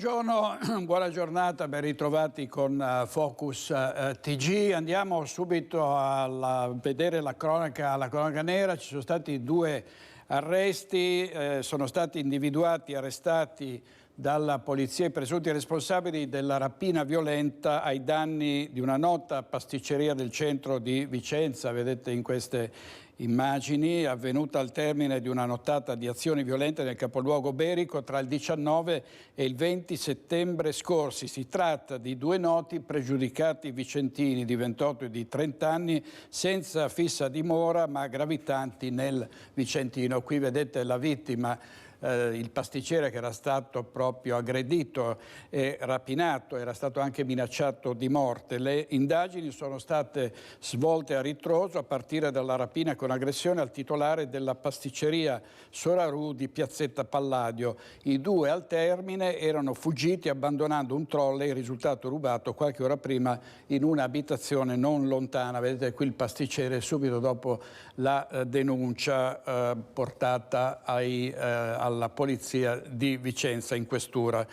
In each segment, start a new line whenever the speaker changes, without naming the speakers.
buongiorno, buona giornata, ben ritrovati con Focus TG. Andiamo subito a vedere la cronaca nera. Ci sono stati 2 arresti, sono stati individuati, arrestati dalla polizia i presunti responsabili della rapina violenta ai danni di una nota pasticceria del centro di Vicenza. Vedete in queste immagini, avvenuta al termine di una nottata di azioni violente nel capoluogo berico tra il 19 e il 20 settembre scorsi. Si tratta di 2 noti pregiudicati vicentini di 28 e di 30 anni senza fissa dimora ma gravitanti nel Vicentino. Qui vedete la vittima, il pasticcere che era stato proprio aggredito e rapinato, era stato anche minacciato di morte. Le indagini sono state svolte a ritroso a partire dalla rapina con aggressione al titolare della pasticceria Soraru di Piazzetta Palladio. I 2 al termine erano fuggiti abbandonando un trolley, risultato rubato qualche ora prima in un'abitazione non lontana. Vedete qui il pasticcere subito dopo la denuncia portata alla polizia di Vicenza in questura.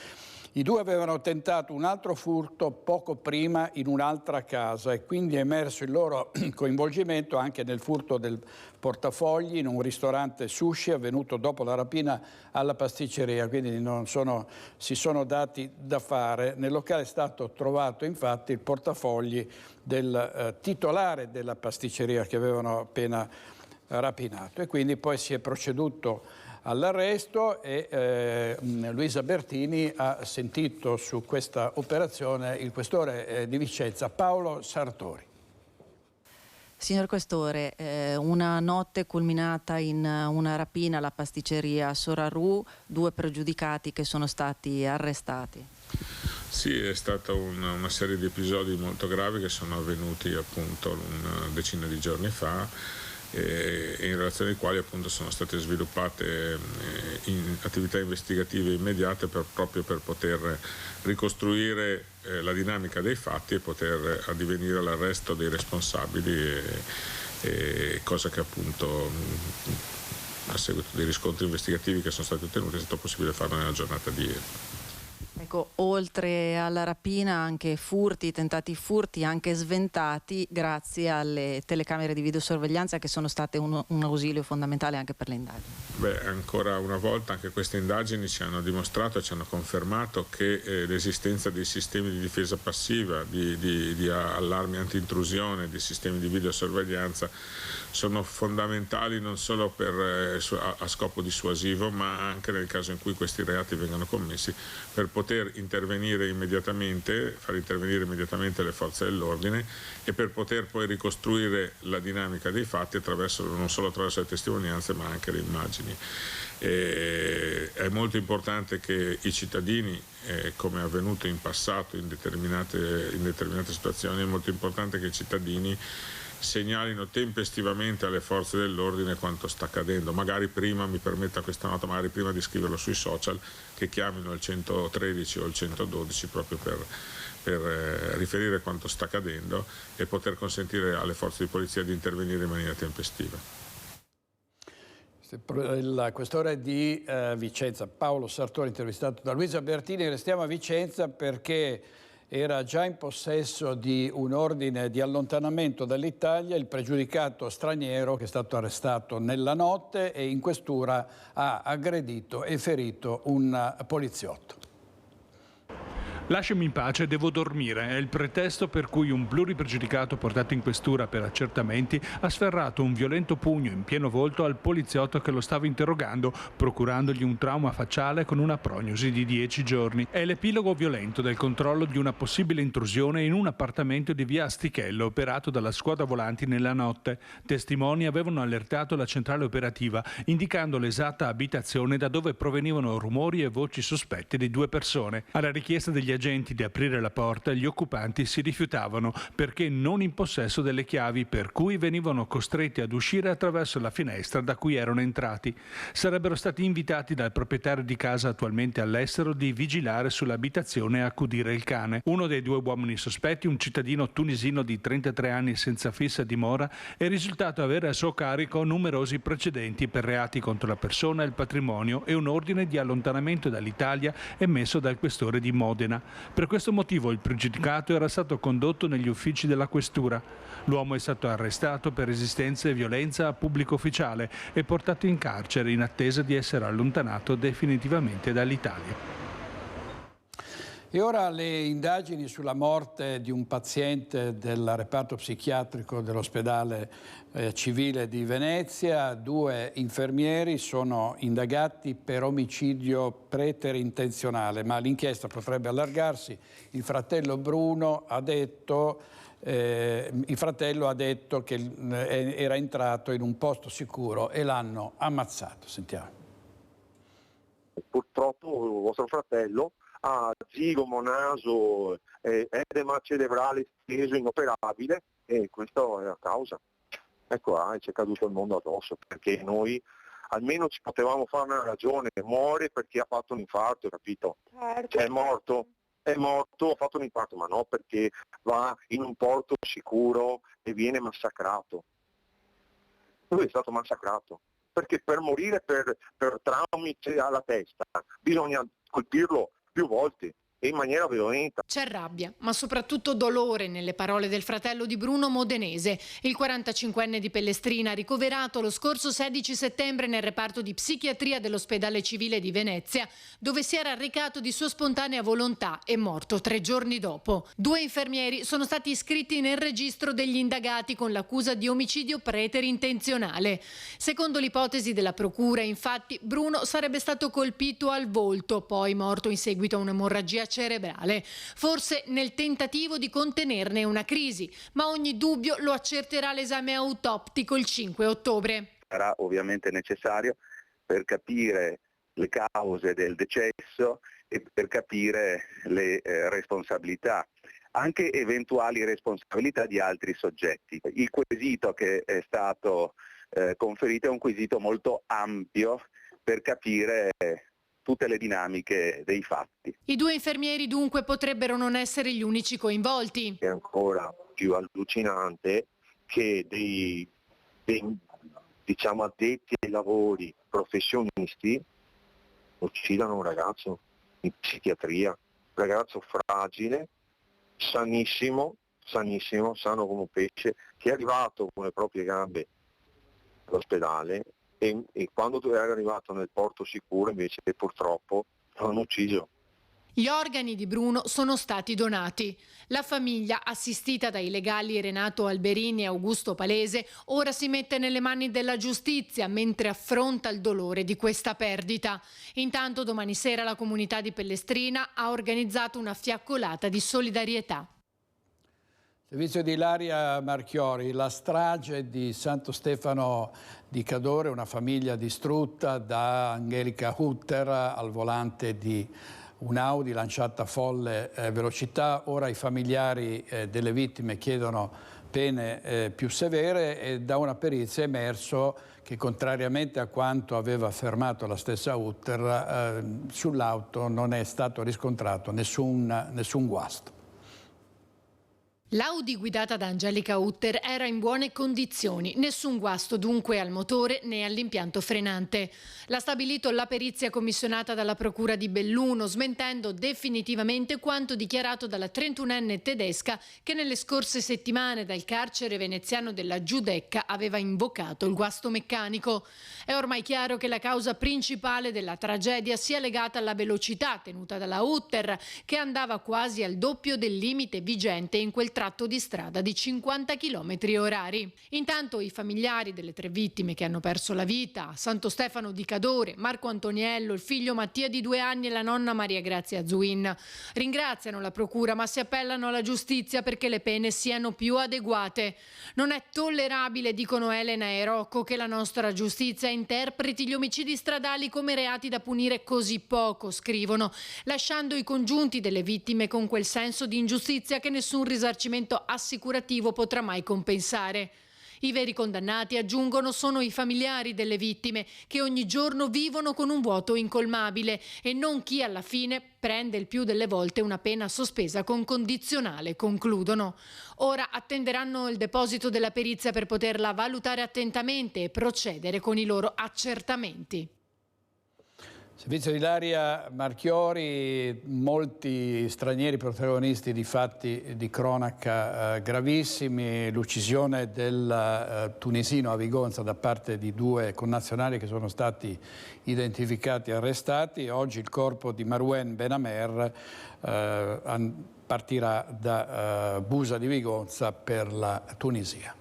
I 2 avevano tentato un altro furto poco prima in un'altra casa e quindi è emerso il loro coinvolgimento anche nel furto del portafogli in un ristorante sushi avvenuto dopo la rapina alla pasticceria, quindi si sono dati da fare. Nel locale è stato trovato infatti il portafogli del titolare della pasticceria che avevano appena rapinato e quindi poi si è proceduto all'arresto e Luisa Bertini ha sentito su questa operazione il questore di Vicenza Paolo Sartori.
Signor Questore, una notte culminata in una rapina alla pasticceria Soraru, 2 pregiudicati che sono stati arrestati.
Sì, è stata una serie di episodi molto gravi che sono avvenuti appunto una decina di giorni fa e in relazione ai quali appunto sono state sviluppate attività investigative immediate proprio per poter ricostruire la dinamica dei fatti e poter addivenire l'arresto dei responsabili, cosa che appunto a seguito dei riscontri investigativi che sono stati ottenuti è stato possibile farlo nella giornata di ieri.
Ecco, oltre alla rapina anche furti, tentati furti, anche sventati grazie alle telecamere di videosorveglianza che sono state un ausilio fondamentale anche per le indagini.
Beh, ancora una volta anche queste indagini ci hanno dimostrato e ci hanno confermato che l'esistenza dei sistemi di difesa passiva, di allarmi anti-intrusione, di sistemi di videosorveglianza sono fondamentali non solo a scopo dissuasivo ma anche nel caso in cui questi reati vengano commessi per poter intervenire immediatamente, far intervenire immediatamente le forze dell'ordine e per poter poi ricostruire la dinamica dei fatti non solo attraverso le testimonianze ma anche le immagini. È molto importante che i cittadini, come è avvenuto in passato in determinate situazioni, è molto importante che i cittadini segnalino tempestivamente alle forze dell'ordine quanto sta accadendo, magari prima, mi permetta questa nota, magari prima di scriverlo sui social, che chiamino il 113 o il 112 proprio per riferire quanto sta accadendo e poter consentire alle forze di polizia di intervenire in maniera tempestiva.
Il questore di Vicenza Paolo Sartori, intervistato da Luisa Bertini. Restiamo a Vicenza perché era già in possesso di un ordine di allontanamento dall'Italia il pregiudicato straniero che è stato arrestato nella notte e in questura ha aggredito e ferito un poliziotto.
Lasciami in pace, devo dormire. È il pretesto per cui un pluripregiudicato portato in questura per accertamenti ha sferrato un violento pugno in pieno volto al poliziotto che lo stava interrogando, procurandogli un trauma facciale con una prognosi di 10 giorni. È l'epilogo violento del controllo di una possibile intrusione in un appartamento di via Astichello operato dalla squadra volanti nella notte. Testimoni avevano allertato la centrale operativa indicando l'esatta abitazione da dove provenivano rumori e voci sospette di 2 persone. Alla richiesta degli agli agenti di aprire la porta, gli occupanti si rifiutavano perché non in possesso delle chiavi, per cui venivano costretti ad uscire attraverso la finestra da cui erano entrati. Sarebbero stati invitati dal proprietario di casa attualmente all'estero di vigilare sull'abitazione e accudire il cane. Uno dei due uomini sospetti, un cittadino tunisino di 33 anni senza fissa dimora, è risultato avere a suo carico numerosi precedenti per reati contro la persona e il patrimonio e un ordine di allontanamento dall'Italia emesso dal questore di Modena. Per questo motivo il pregiudicato era stato condotto negli uffici della questura. L'uomo è stato arrestato per resistenza e violenza a pubblico ufficiale e portato in carcere in attesa di essere allontanato definitivamente dall'Italia.
E ora le indagini sulla morte di un paziente del reparto psichiatrico dell'ospedale civile di Venezia. 2 infermieri sono indagati per omicidio preterintenzionale, ma l'inchiesta potrebbe allargarsi. Il fratello Bruno ha detto che era entrato in un posto sicuro e l'hanno ammazzato. Sentiamo.
Purtroppo il vostro fratello ha zigomo, naso, edema cerebrale steso, inoperabile, e questa è la causa. Ecco, ci è caduto il mondo addosso, perché noi almeno ci potevamo fare una ragione: muore perché ha fatto un infarto, capito?
Certo.
Cioè, è morto, ha fatto un infarto, ma no perché va in un porto sicuro e viene massacrato. Lui è stato massacrato, perché per morire per traumi alla testa bisogna colpirlo più volte e in maniera violenta.
C'è rabbia, ma soprattutto dolore nelle parole del fratello di Bruno Modenese. Il 45enne di Pellestrina, ricoverato lo scorso 16 settembre nel reparto di psichiatria dell'ospedale civile di Venezia, dove si era recato di sua spontanea volontà, è morto 3 giorni dopo. 2 infermieri sono stati iscritti nel registro degli indagati con l'accusa di omicidio preterintenzionale. Secondo l'ipotesi della procura, infatti, Bruno sarebbe stato colpito al volto, poi morto in seguito a un'emorragia cerebrale, forse nel tentativo di contenerne una crisi, ma ogni dubbio lo accerterà l'esame autoptico il 5 ottobre.
Sarà ovviamente necessario per capire le cause del decesso e per capire le responsabilità, anche eventuali responsabilità di altri soggetti. Il quesito che è stato conferito è un quesito molto ampio per capire tutte le dinamiche dei fatti.
I 2 infermieri dunque potrebbero non essere gli unici coinvolti.
È ancora più allucinante che dei diciamo addetti ai lavori, professionisti, uccidano un ragazzo in psichiatria, un ragazzo fragile, sanissimo, sano come un pesce, che è arrivato con le proprie gambe all'ospedale e quando era arrivato nel porto sicuro invece purtroppo l'hanno ucciso.
Gli organi di Bruno sono stati donati. La famiglia, assistita dai legali Renato Alberini e Augusto Palese, ora si mette nelle mani della giustizia mentre affronta il dolore di questa perdita. Intanto domani sera la comunità di Pellestrina ha organizzato una fiaccolata di solidarietà.
Servizio di Ilaria Marchiori, la strage di Santo Stefano di Cadore, una famiglia distrutta da Angelica Hutter al volante di un'Audi lanciata a folle velocità. Ora i familiari delle vittime chiedono pene più severe e da una perizia è emerso che, contrariamente a quanto aveva affermato la stessa Hutter, sull'auto non è stato riscontrato nessun guasto.
L'Audi guidata da Angelica Hutter era in buone condizioni, nessun guasto dunque al motore né all'impianto frenante. L'ha stabilito la perizia commissionata dalla Procura di Belluno, smentendo definitivamente quanto dichiarato dalla 31enne tedesca che nelle scorse settimane dal carcere veneziano della Giudecca aveva invocato il guasto meccanico. È ormai chiaro che la causa principale della tragedia sia legata alla velocità tenuta dalla Hutter, che andava quasi al doppio del limite vigente in quel tratto tratto di strada di 50 km/h. Intanto i familiari delle 3 vittime che hanno perso la vita, Santo Stefano di Cadore, Marco Antoniello, il figlio Mattia di 2 anni e la nonna Maria Grazia Zuin, ringraziano la procura ma si appellano alla giustizia perché le pene siano più adeguate. Non è tollerabile, dicono Elena e Rocco, che la nostra giustizia interpreti gli omicidi stradali come reati da punire così poco, scrivono, lasciando i congiunti delle vittime con quel senso di ingiustizia che nessun risarcimento assicurativo potrà mai compensare. I veri condannati, aggiungono, sono i familiari delle vittime che ogni giorno vivono con un vuoto incolmabile e non chi alla fine prende il più delle volte una pena sospesa con condizionale, concludono. Ora attenderanno il deposito della perizia per poterla valutare attentamente e procedere con i loro accertamenti.
Servizio di Ilaria Marchiori, molti stranieri protagonisti di fatti di cronaca gravissimi, l'uccisione del tunisino a Vigonza da parte di 2 connazionali che sono stati identificati e arrestati. Oggi il corpo di Marouane Benamer partirà da Busa di Vigonza per la Tunisia.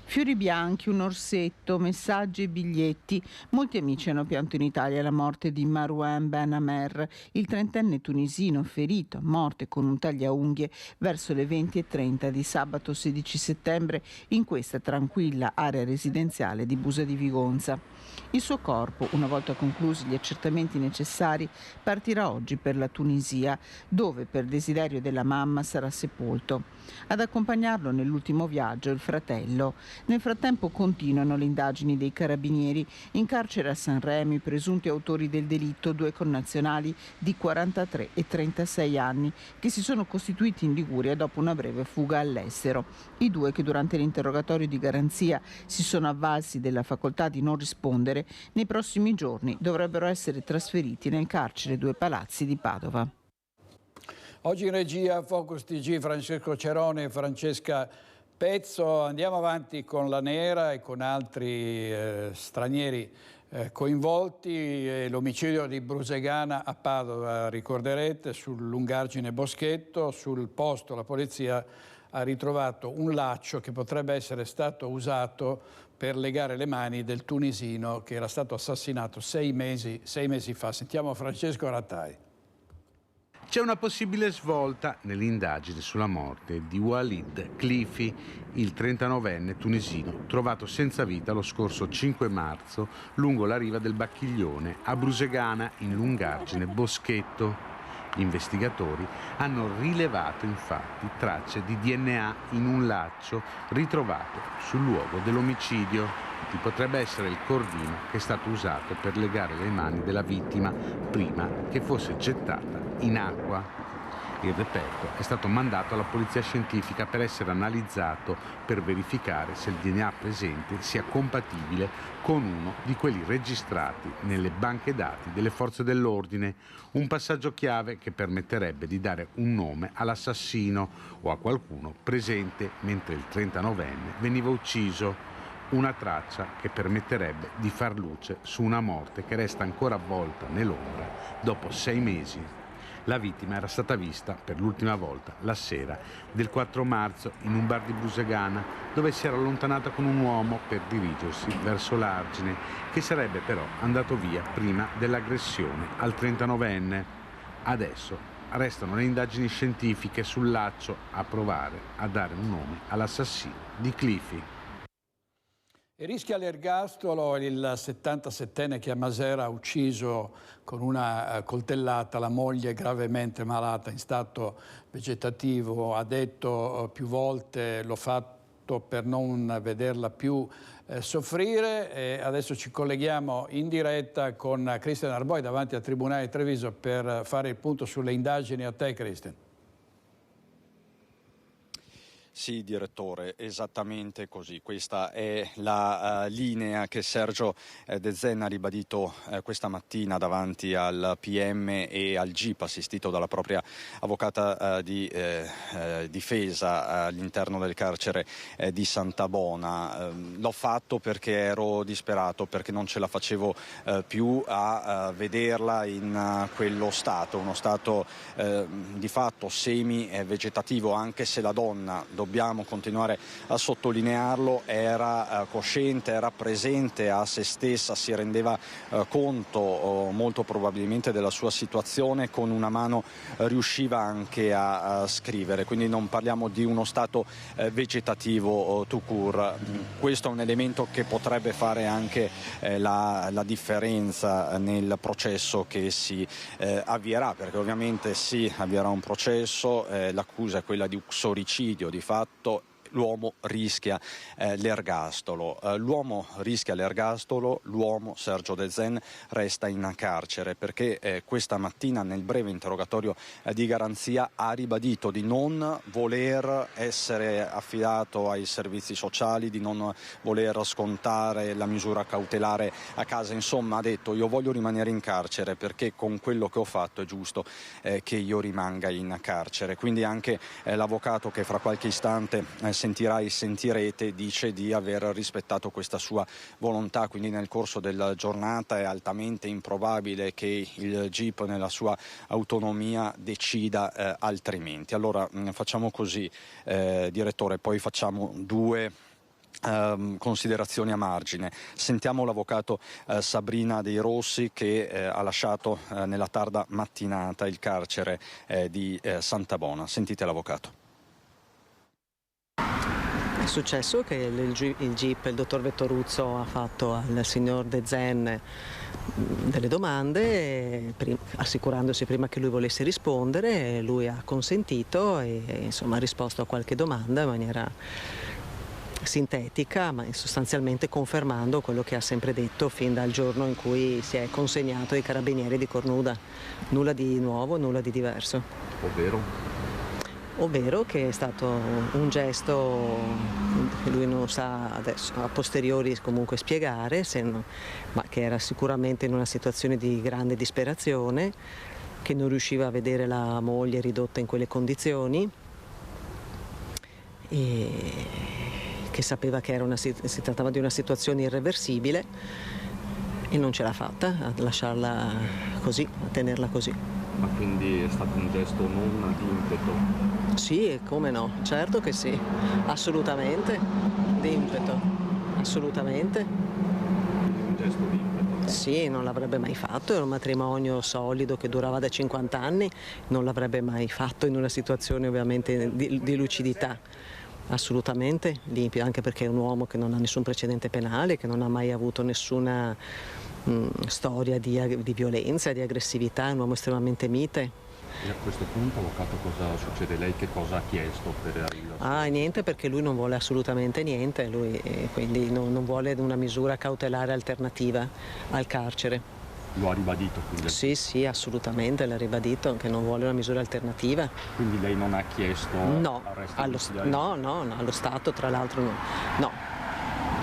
Fiori bianchi, un orsetto, messaggi e biglietti. Molti amici hanno pianto in Italia la morte di Marouane Benamer, il 30enne tunisino ferito a morte con un tagliaunghie verso le 20:30 di sabato 16 settembre in questa tranquilla area residenziale di Busa di Vigonza. Il suo corpo, una volta conclusi gli accertamenti necessari, partirà oggi per la Tunisia, dove per desiderio della mamma sarà sepolto. Ad accompagnarlo nell'ultimo viaggio il fratello. Nel frattempo continuano le indagini dei carabinieri. In carcere a Sanremo i presunti autori del delitto, 2 connazionali di 43 e 36 anni, che si sono costituiti in Liguria dopo una breve fuga all'estero. I 2 che durante l'interrogatorio di garanzia si sono avvalsi della facoltà di non rispondere, nei prossimi giorni dovrebbero essere trasferiti nel carcere 2 Palazzi di Padova.
Oggi in regia Focus TG Francesco Cerone e Francesca Pezzo. Andiamo avanti con la Nera e con altri stranieri coinvolti. L'omicidio di Brusegana a Padova, ricorderete, sul lungargine Boschetto. Sul posto la polizia ha ritrovato un laccio che potrebbe essere stato usato per legare le mani del tunisino che era stato assassinato 6 mesi fa. Sentiamo Francesco Rattai.
C'è una possibile svolta nell'indagine sulla morte di Walid Clifi, il 39enne tunisino trovato senza vita lo scorso 5 marzo lungo la riva del Bacchiglione a Brusegana in lungargine Boschetto. Gli investigatori hanno rilevato infatti tracce di DNA in un laccio ritrovato sul luogo dell'omicidio. Potrebbe essere il cordino che è stato usato per legare le mani della vittima prima che fosse gettata in acqua. Il reperto è stato mandato alla polizia scientifica per essere analizzato per verificare se il DNA presente sia compatibile con uno di quelli registrati nelle banche dati delle forze dell'ordine, un passaggio chiave che permetterebbe di dare un nome all'assassino o a qualcuno presente mentre il 39enne veniva ucciso. Una traccia che permetterebbe di far luce su una morte che resta ancora avvolta nell'ombra dopo 6 mesi. La vittima era stata vista per l'ultima volta la sera del 4 marzo in un bar di Brusegana, dove si era allontanata con un uomo per dirigersi verso l'Argine, che sarebbe però andato via prima dell'aggressione al 39enne. Adesso restano le indagini scientifiche sul laccio a provare a dare un nome all'assassino di Clifi.
E rischia l'ergastolo il 77enne che a Masera ha ucciso con una coltellata la moglie gravemente malata in stato vegetativo. Ha detto più volte l'ho fatto per non vederla più soffrire. E adesso ci colleghiamo in diretta con Cristian Arboi davanti al Tribunale di Treviso per fare il punto sulle indagini. A te, Cristian.
Sì, direttore, esattamente così. Questa è la linea che Sergio De Zen ha ribadito questa mattina davanti al PM e al GIP, assistito dalla propria avvocata di difesa all'interno del carcere di Santabona. L'ho fatto perché ero disperato, perché non ce la facevo più a vederla in quello stato, uno stato di fatto semi-vegetativo, anche se la donna, dobbiamo continuare a sottolinearlo, era cosciente, era presente a se stessa, si rendeva conto molto probabilmente della sua situazione, con una mano riusciva anche a scrivere, quindi non parliamo di uno stato vegetativo tout court. Questo è un elemento che potrebbe fare anche la differenza nel processo che si avvierà, perché ovviamente si avvierà un processo, l'accusa è quella di uxoricidio di fatto. L'uomo rischia l'ergastolo. L'uomo rischia l'ergastolo, l'uomo Sergio De Zen resta in carcere perché questa mattina nel breve interrogatorio di garanzia ha ribadito di non voler essere affidato ai servizi sociali, di non voler scontare la misura cautelare a casa. Insomma, ha detto: io voglio rimanere in carcere perché con quello che ho fatto è giusto che io rimanga in carcere. Quindi anche l'avvocato, che fra qualche istante sentirete, dice di aver rispettato questa sua volontà, quindi nel corso della giornata è altamente improbabile che il GIP nella sua autonomia decida altrimenti. Allora facciamo così, direttore, poi facciamo due considerazioni a margine. Sentiamo l'avvocato Sabrina Dei Rossi, che ha lasciato nella tarda mattinata il carcere di Santabona. Sentite l'avvocato.
È successo che il GIP, il dottor Vettoruzzo, ha fatto al signor De Zen delle domande, assicurandosi prima che lui volesse rispondere. Lui ha consentito e insomma ha risposto a qualche domanda in maniera sintetica, ma sostanzialmente confermando quello che ha sempre detto fin dal giorno in cui si è consegnato ai carabinieri di Cornuda. Nulla di nuovo, nulla di diverso. Ovvero che è stato un gesto che lui non sa adesso a posteriori comunque spiegare, ma che era sicuramente in una situazione di grande disperazione, che non riusciva a vedere la moglie ridotta in quelle condizioni e che sapeva che si trattava di una situazione irreversibile e non ce l'ha fatta a lasciarla così, a tenerla così.
Ma quindi è stato un gesto non di impeto?
Sì, come no, certo che sì, assolutamente, di impeto, assolutamente.
Quindi un gesto di impeto?
Sì, non l'avrebbe mai fatto, era un matrimonio solido che durava da 50 anni, non l'avrebbe mai fatto in una situazione ovviamente di lucidità. Assolutamente limpido, anche perché è un uomo che non ha nessun precedente penale, che non ha mai avuto nessuna storia di violenza, di aggressività, è un uomo estremamente mite.
E a questo punto, avvocato, cosa succede? Lei che cosa ha chiesto per il...
Niente, perché lui non vuole assolutamente niente, lui quindi non vuole una misura cautelare alternativa al carcere.
Lo ha ribadito quindi?
Sì, assolutamente, l'ha ribadito che non vuole una misura alternativa.
Quindi lei non ha chiesto arresto domiciliare?
No, allo Stato tra l'altro no.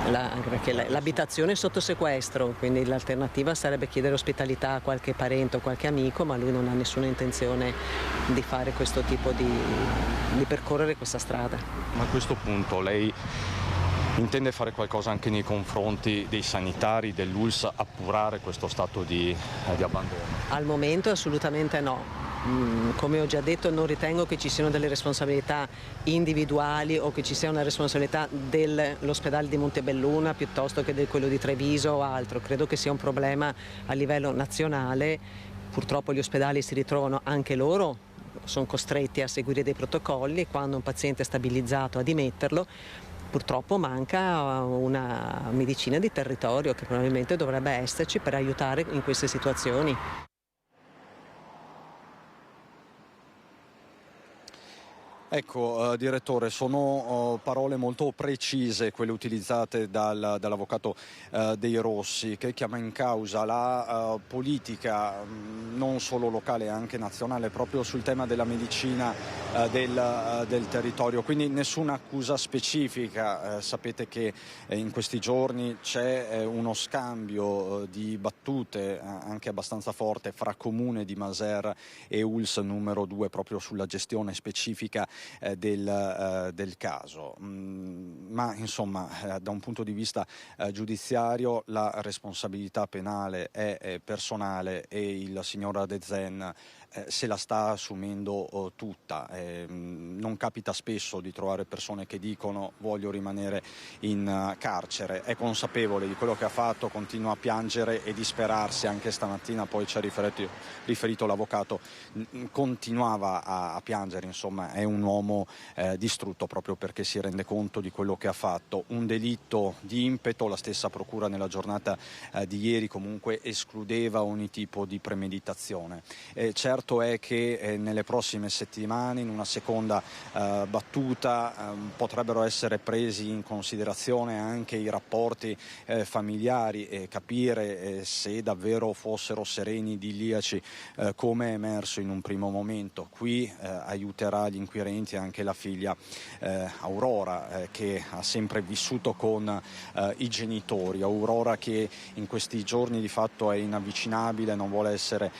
Anche perché l'abitazione è sotto sequestro, quindi l'alternativa sarebbe chiedere ospitalità a qualche parente o qualche amico, ma lui non ha nessuna intenzione di fare questo tipo di percorrere questa strada.
Ma a questo punto lei intende fare qualcosa anche nei confronti dei sanitari, dell'ULSS, appurare questo stato di abbandono? Al
momento assolutamente no. Come ho già detto, non ritengo che ci siano delle responsabilità individuali o che ci sia una responsabilità dell'ospedale di Montebelluna piuttosto che di quello di Treviso o altro. Credo che sia un problema a livello nazionale. Purtroppo gli ospedali si ritrovano anche loro, sono costretti a seguire dei protocolli e quando un paziente è stabilizzato a dimetterlo, purtroppo manca una medicina di territorio che probabilmente dovrebbe esserci per aiutare in queste situazioni.
Ecco, direttore, sono parole molto precise quelle utilizzate dall'avvocato Dei Rossi, che chiama in causa la politica non solo locale, anche nazionale, proprio sul tema della medicina del territorio, quindi nessuna accusa specifica. Sapete che in questi giorni c'è uno scambio di battute anche abbastanza forte fra Comune di Maser e ULS numero 2 proprio sulla gestione specifica del caso. Ma insomma da un punto di vista giudiziario la responsabilità penale è personale e il signor De Zen se la sta assumendo tutta. Non capita spesso di trovare persone che dicono voglio rimanere in carcere, è consapevole di quello che ha fatto, continua a piangere e disperarsi, anche stamattina poi ci ha riferito l'avvocato, continuava a piangere, insomma è un uomo distrutto proprio perché si rende conto di quello che ha fatto. Un delitto di impeto, la stessa procura nella giornata di ieri comunque escludeva ogni tipo di premeditazione. Certo è che nelle prossime settimane in una seconda battuta potrebbero essere presi in considerazione anche i rapporti familiari e capire se davvero fossero sereni, idilliaci come è emerso in un primo momento. Qui aiuterà gli inquirenti anche la figlia Aurora che ha sempre vissuto con i genitori, Aurora che in questi giorni di fatto è inavvicinabile, non vuole essere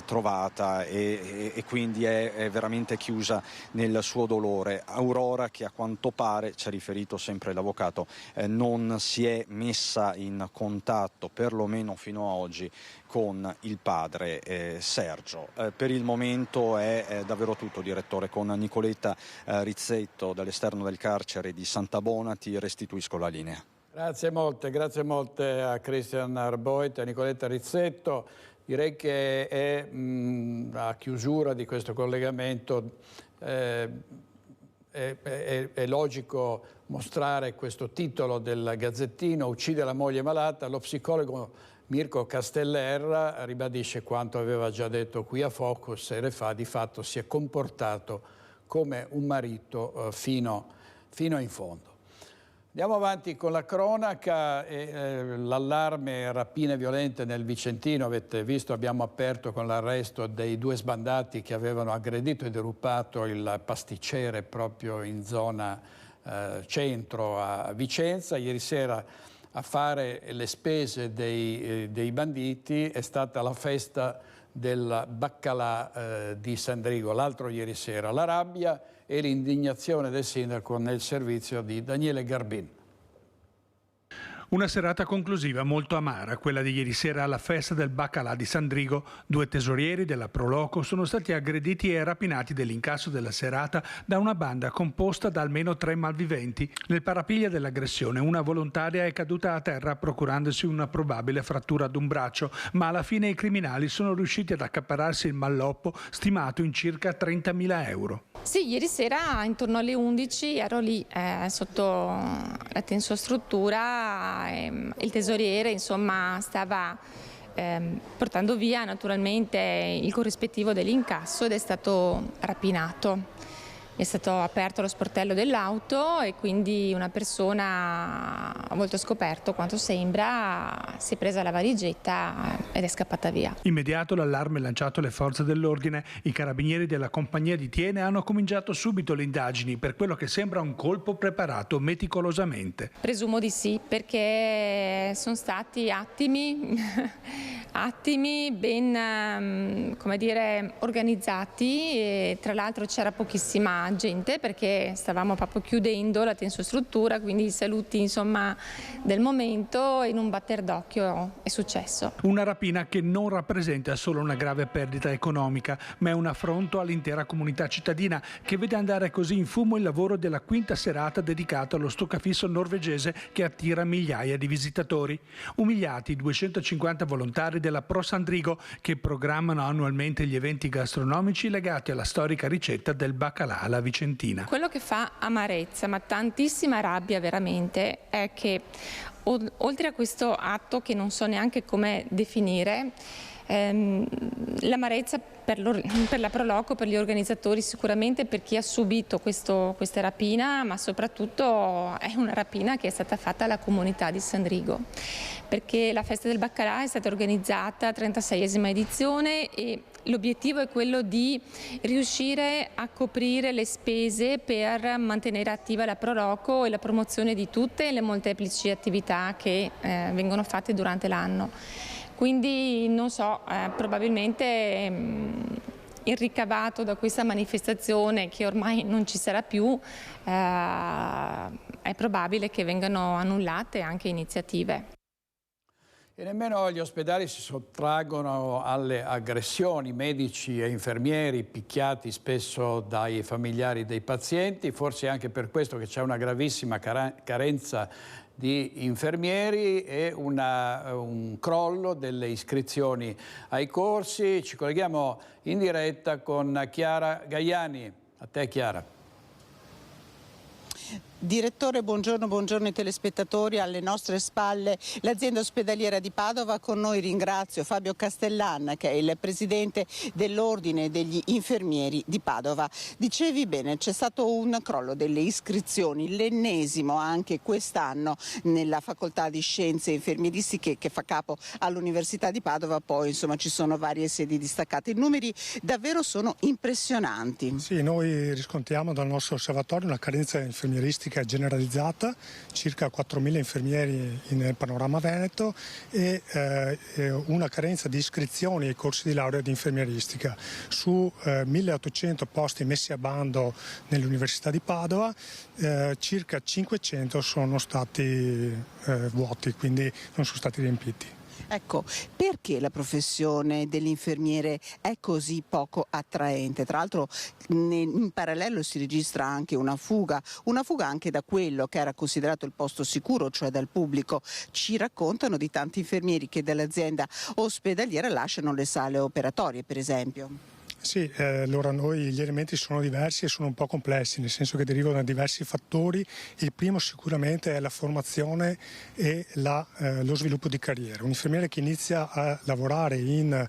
trovata e quindi è veramente chiusa nel suo dolore. Aurora che a quanto pare, ci ha riferito sempre l'avvocato, non si è messa in contatto, perlomeno fino a oggi, con il padre Sergio. Per il momento è davvero tutto, direttore. Con Nicoletta Rizzetto dall'esterno del carcere di Santabona ti restituisco la linea.
Grazie molte a Christian Arboit e a Nicoletta Rizzetto. Direi che è a chiusura di questo collegamento è logico mostrare questo titolo del Gazzettino: uccide la moglie malata, lo psicologo Mirko Casteller ribadisce quanto aveva già detto qui a Focus e fa, di fatto si è comportato come un marito fino in fondo. Andiamo avanti con la cronaca. L'allarme rapine violente nel Vicentino, avete visto, abbiamo aperto con l'arresto dei 2 sbandati che avevano aggredito e derubato il pasticcere proprio in zona centro a Vicenza. Ieri sera a fare le spese dei banditi è stata la festa del baccalà di Sandrigo, l'altro ieri sera. La rabbia e l'indignazione del sindaco nel servizio di Daniele Garbin.
Una serata conclusiva molto amara, quella di ieri sera alla festa del baccalà di Sandrigo. 2 tesorieri della Proloco sono stati aggrediti e rapinati dell'incasso della serata da una banda composta da almeno 3 malviventi. Nel parapiglia dell'aggressione una volontaria è caduta a terra procurandosi una probabile frattura ad un braccio, ma alla fine i criminali sono riusciti ad accaparrarsi il malloppo stimato in circa 30.000 euro.
Sì, ieri sera intorno alle 11 ero lì sotto la tensostruttura. Il tesoriere insomma stava portando via naturalmente il corrispettivo dell'incasso ed è stato rapinato. È stato aperto lo sportello dell'auto e quindi una persona a volto scoperto, quanto sembra, si è presa la valigetta ed è scappata via.
Immediato l'allarme lanciato alle forze dell'ordine, i carabinieri della compagnia di Thiene hanno cominciato subito le indagini per quello che sembra un colpo preparato meticolosamente.
Presumo di sì, perché sono stati attimi ben come dire, organizzati e tra l'altro c'era pochissima gente perché stavamo proprio chiudendo la tensostruttura, quindi i saluti insomma del momento, in un batter d'occhio è successo.
Una rapina che non rappresenta solo una grave perdita economica, ma è un affronto all'intera comunità cittadina che vede andare così in fumo il lavoro della 5ª serata dedicata allo stoccafisso norvegese che attira migliaia di visitatori. Umiliati i 250 volontari della Pro Sandrigo che programmano annualmente gli eventi gastronomici legati alla storica ricetta del baccalà alla vicentina.
Quello che fa amarezza, ma tantissima rabbia veramente, è che oltre a questo atto che non so neanche come definire, l'amarezza per la Proloco, per gli organizzatori, sicuramente per chi ha subito questa rapina, ma soprattutto è una rapina che è stata fatta alla comunità di Sandrigo, perché la festa del baccalà è stata organizzata, 36esima edizione, e l'obiettivo è quello di riuscire a coprire le spese per mantenere attiva la Proroco e la promozione di tutte le molteplici attività che vengono fatte durante l'anno. Quindi non so, probabilmente il ricavato da questa manifestazione, che ormai non ci sarà più, è probabile che vengano annullate anche iniziative.
E nemmeno gli ospedali si sottraggono alle aggressioni, medici e infermieri picchiati spesso dai familiari dei pazienti, forse anche per questo che c'è una gravissima carenza di infermieri e un crollo delle iscrizioni ai corsi. Ci colleghiamo in diretta con Chiara Gaiani. A te, Chiara.
Direttore, buongiorno ai telespettatori. Alle nostre spalle l'azienda ospedaliera di Padova. Con noi ringrazio Fabio Castellan, che è il presidente dell'Ordine degli Infermieri di Padova. Dicevi bene, c'è stato un crollo delle iscrizioni, l'ennesimo anche quest'anno nella facoltà di scienze infermieristiche che fa capo all'Università di Padova. Poi insomma ci sono varie sedi distaccate. I numeri davvero sono impressionanti.
Sì, noi riscontriamo dal nostro osservatorio una carenza infermieristica generalizzata, circa 4.000 infermieri nel panorama veneto e una carenza di iscrizioni ai corsi di laurea di infermieristica. Su 1.800 posti messi a bando nell'Università di Padova, circa 500 sono stati vuoti, quindi non sono stati riempiti.
Ecco, perché la professione dell'infermiere è così poco attraente? Tra l'altro in parallelo si registra anche una fuga anche da quello che era considerato il posto sicuro, cioè dal pubblico. Ci raccontano di tanti infermieri che dall'azienda ospedaliera lasciano le sale operatorie, per esempio.
Sì, allora gli elementi sono diversi e sono un po' complessi, nel senso che derivano da diversi fattori. Il primo sicuramente è la formazione e lo sviluppo di carriera. Un infermiere che inizia a lavorare in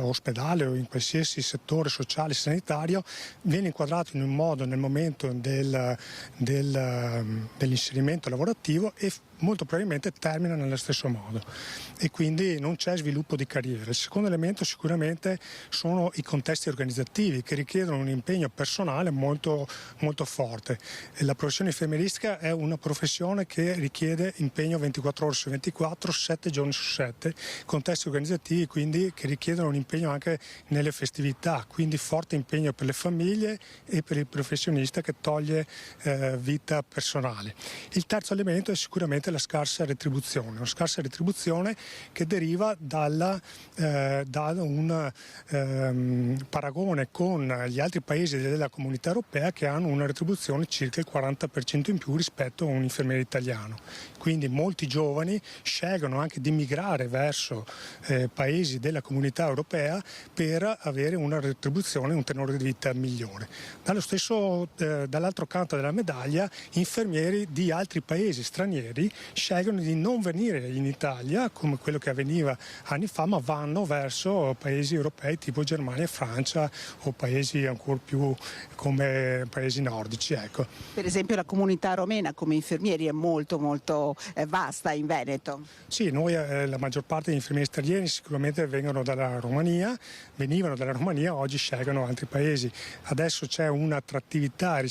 ospedale o in qualsiasi settore sociale sanitario viene inquadrato in un modo nel momento dell'inserimento lavorativo e molto probabilmente termina nello stesso modo e quindi non c'è sviluppo di carriera. Il secondo elemento sicuramente sono i contesti organizzativi che richiedono un impegno personale molto, molto forte. E la professione infermieristica è una professione che richiede impegno 24 ore su 24, 7 giorni su 7, contesti organizzativi quindi che richiedono un impegno anche nelle festività, quindi forte impegno per le famiglie e per il professionista che toglie vita personale. Il terzo elemento è sicuramente la scarsa retribuzione, una scarsa retribuzione che deriva da un paragone con gli altri paesi della comunità europea che hanno una retribuzione circa il 40% in più rispetto a un infermiere italiano. Quindi molti giovani scelgono anche di migrare verso paesi della comunità europea per avere una retribuzione e un tenore di vita migliore. Dall'altro canto della medaglia, infermieri di altri paesi stranieri scelgono di non venire in Italia come quello che avveniva anni fa, ma vanno verso paesi europei tipo Germania e Francia o paesi ancora più come paesi nordici. Ecco.
Per esempio la comunità romena come infermieri è molto vasta in Veneto.
Sì, noi la maggior parte degli infermieri stranieri sicuramente venivano dalla Romania, oggi scelgono altri paesi. Adesso c'era un'attrattività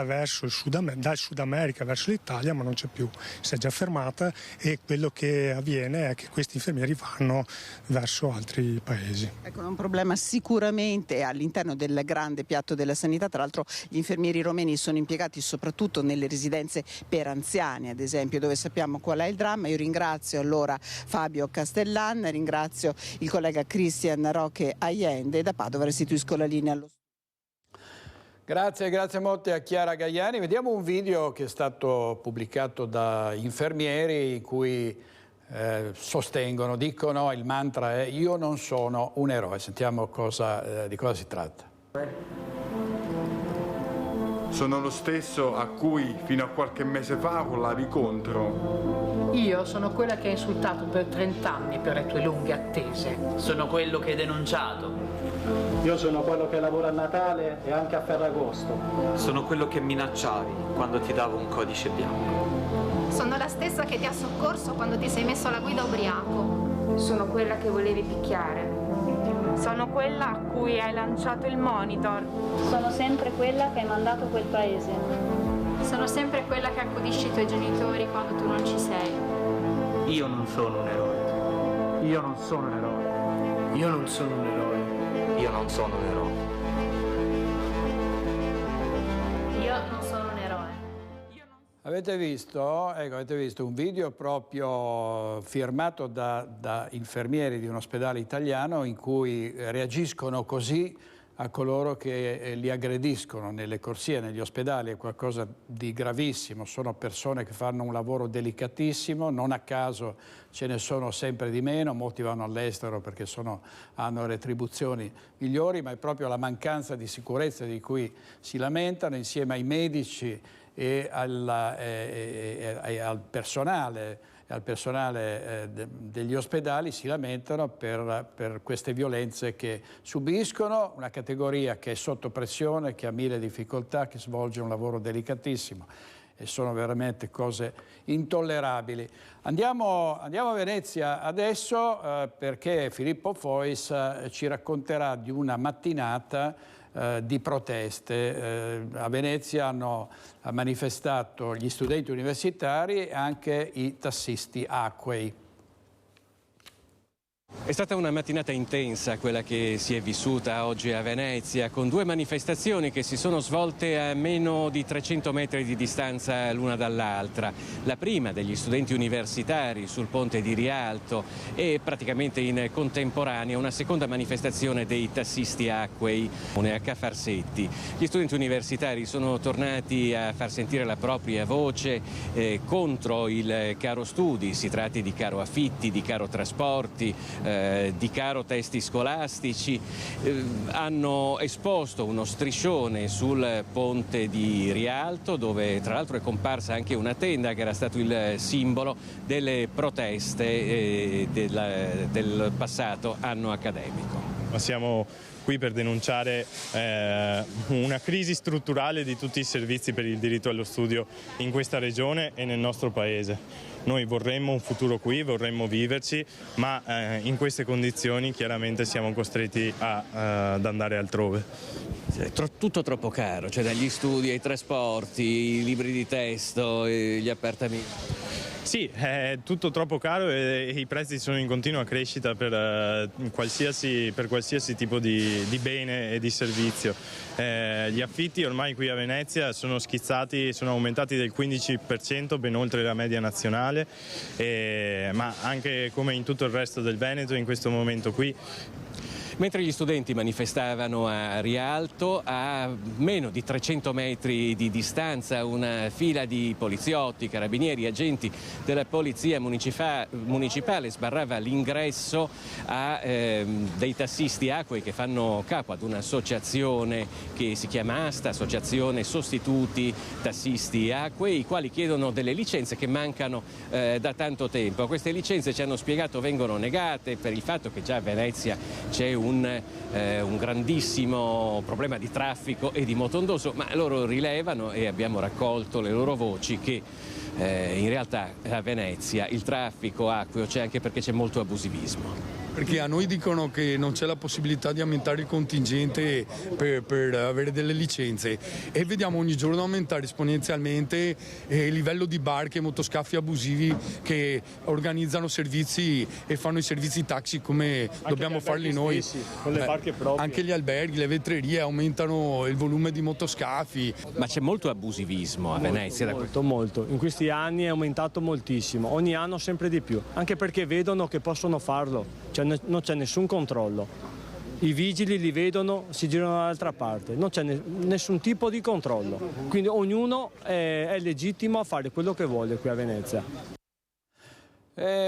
verso dal Sud America verso l'Italia, ma non c'è più, si è già fermata e quello che avviene è che questi infermieri vanno verso altri paesi.
Ecco, è un problema sicuramente all'interno del grande piatto della sanità. Tra l'altro gli infermieri romeni sono impiegati soprattutto nelle residenze per anziani, ad esempio, dove sappiamo qual è il dramma. Io ringrazio allora Fabio Castellan, ringrazio il collega Cristian Roque Allende. Da Padova restituisco la linea allo
Grazie molto a Chiara Gaiani. Vediamo un video che è stato pubblicato da infermieri in cui dicono, il mantra è "io non sono un eroe". Sentiamo di cosa si tratta.
Sono lo stesso a cui fino a qualche mese fa volavi contro.
Io sono quella che ha insultato per 30 anni per le tue lunghe attese.
Sono quello che hai denunciato.
Io sono quello che lavora a Natale e anche a Ferragosto.
Sono quello che minacciavi quando ti davo un codice bianco.
Sono la stessa che ti ha soccorso quando ti sei messo alla guida ubriaco. Sono quella che volevi picchiare. Sono quella a cui hai lanciato il monitor.
Sono sempre quella che hai mandato a quel paese.
Sono sempre quella che accudisce i tuoi genitori quando tu non ci sei.
Io non sono un eroe. Io non sono un eroe. Io non sono un eroe.
Io non sono un eroe.
Io non sono un eroe.
Avete visto? Ecco, avete visto un video proprio firmato da infermieri di un ospedale italiano in cui reagiscono così a coloro che li aggrediscono nelle corsie, negli ospedali. È qualcosa di gravissimo, sono persone che fanno un lavoro delicatissimo, non a caso ce ne sono sempre di meno, molti vanno all'estero perché hanno retribuzioni migliori, ma è proprio la mancanza di sicurezza di cui si lamentano insieme ai medici e al personale degli ospedali si lamentano per queste violenze che subiscono, una categoria che è sotto pressione, che ha mille difficoltà, che svolge un lavoro delicatissimo e sono veramente cose intollerabili. Andiamo a Venezia adesso perché Filippo Fois ci racconterà di una mattinata di proteste. A Venezia hanno manifestato gli studenti universitari e anche i tassisti Aquei.
È stata una mattinata intensa quella che si è vissuta oggi a Venezia, con due manifestazioni che si sono svolte a meno di 300 metri di distanza l'una dall'altra. La prima degli studenti universitari sul ponte di Rialto e praticamente in contemporanea una seconda manifestazione dei tassisti Aquei a Farsetti. Gli studenti universitari sono tornati a far sentire la propria voce contro il caro studi, si tratti di caro affitti, di caro trasporti, di caro testi scolastici. Hanno esposto uno striscione sul ponte di Rialto, dove tra l'altro è comparsa anche una tenda che era stato il simbolo delle proteste del passato anno accademico.
Siamo qui per denunciare una crisi strutturale di tutti i servizi per il diritto allo studio in questa regione e nel nostro paese. Noi vorremmo un futuro qui, vorremmo viverci, ma in queste condizioni chiaramente siamo costretti ad andare altrove.
È tutto troppo caro, cioè dagli studi ai trasporti, i libri di testo, gli appartamenti.
Sì, è tutto troppo caro e i prezzi sono in continua crescita per qualsiasi tipo di bene e di servizio. Gli affitti ormai qui a Venezia sono schizzati, sono aumentati del 15%, ben oltre la media nazionale, ma anche come in tutto il resto del Veneto in questo momento qui.
Mentre gli studenti manifestavano a Rialto, a meno di 300 metri di distanza una fila di poliziotti, carabinieri, agenti della polizia municipale sbarrava l'ingresso a dei tassisti Aquei che fanno capo ad un'associazione che si chiama ASTA, Associazione Sostituti Tassisti Aquei, i quali chiedono delle licenze che mancano da tanto tempo. Queste licenze, ci hanno spiegato, vengono negate per il fatto che già a Venezia c'è un grandissimo problema di traffico e di motondoso, ma loro rilevano, e abbiamo raccolto le loro voci, che in realtà a Venezia il traffico acqueo c'è anche perché c'è molto abusivismo.
Perché a noi dicono che non c'è la possibilità di aumentare il contingente per avere delle licenze e vediamo ogni giorno aumentare esponenzialmente il livello di barche e motoscafi abusivi che organizzano servizi e fanno i servizi taxi come anche dobbiamo farli noi.
Stessi, con le barche proprie.
Anche gli alberghi, le vetrerie aumentano il volume di motoscafi.
Ma c'è molto abusivismo a Venezia?
Molto. In questi anni è aumentato moltissimo, ogni anno sempre di più, anche perché vedono che possono farlo. Non c'è nessun controllo, i vigili li vedono, si girano dall'altra parte, non c'è nessun tipo di controllo, quindi ognuno è legittimo a fare quello che vuole qui a Venezia.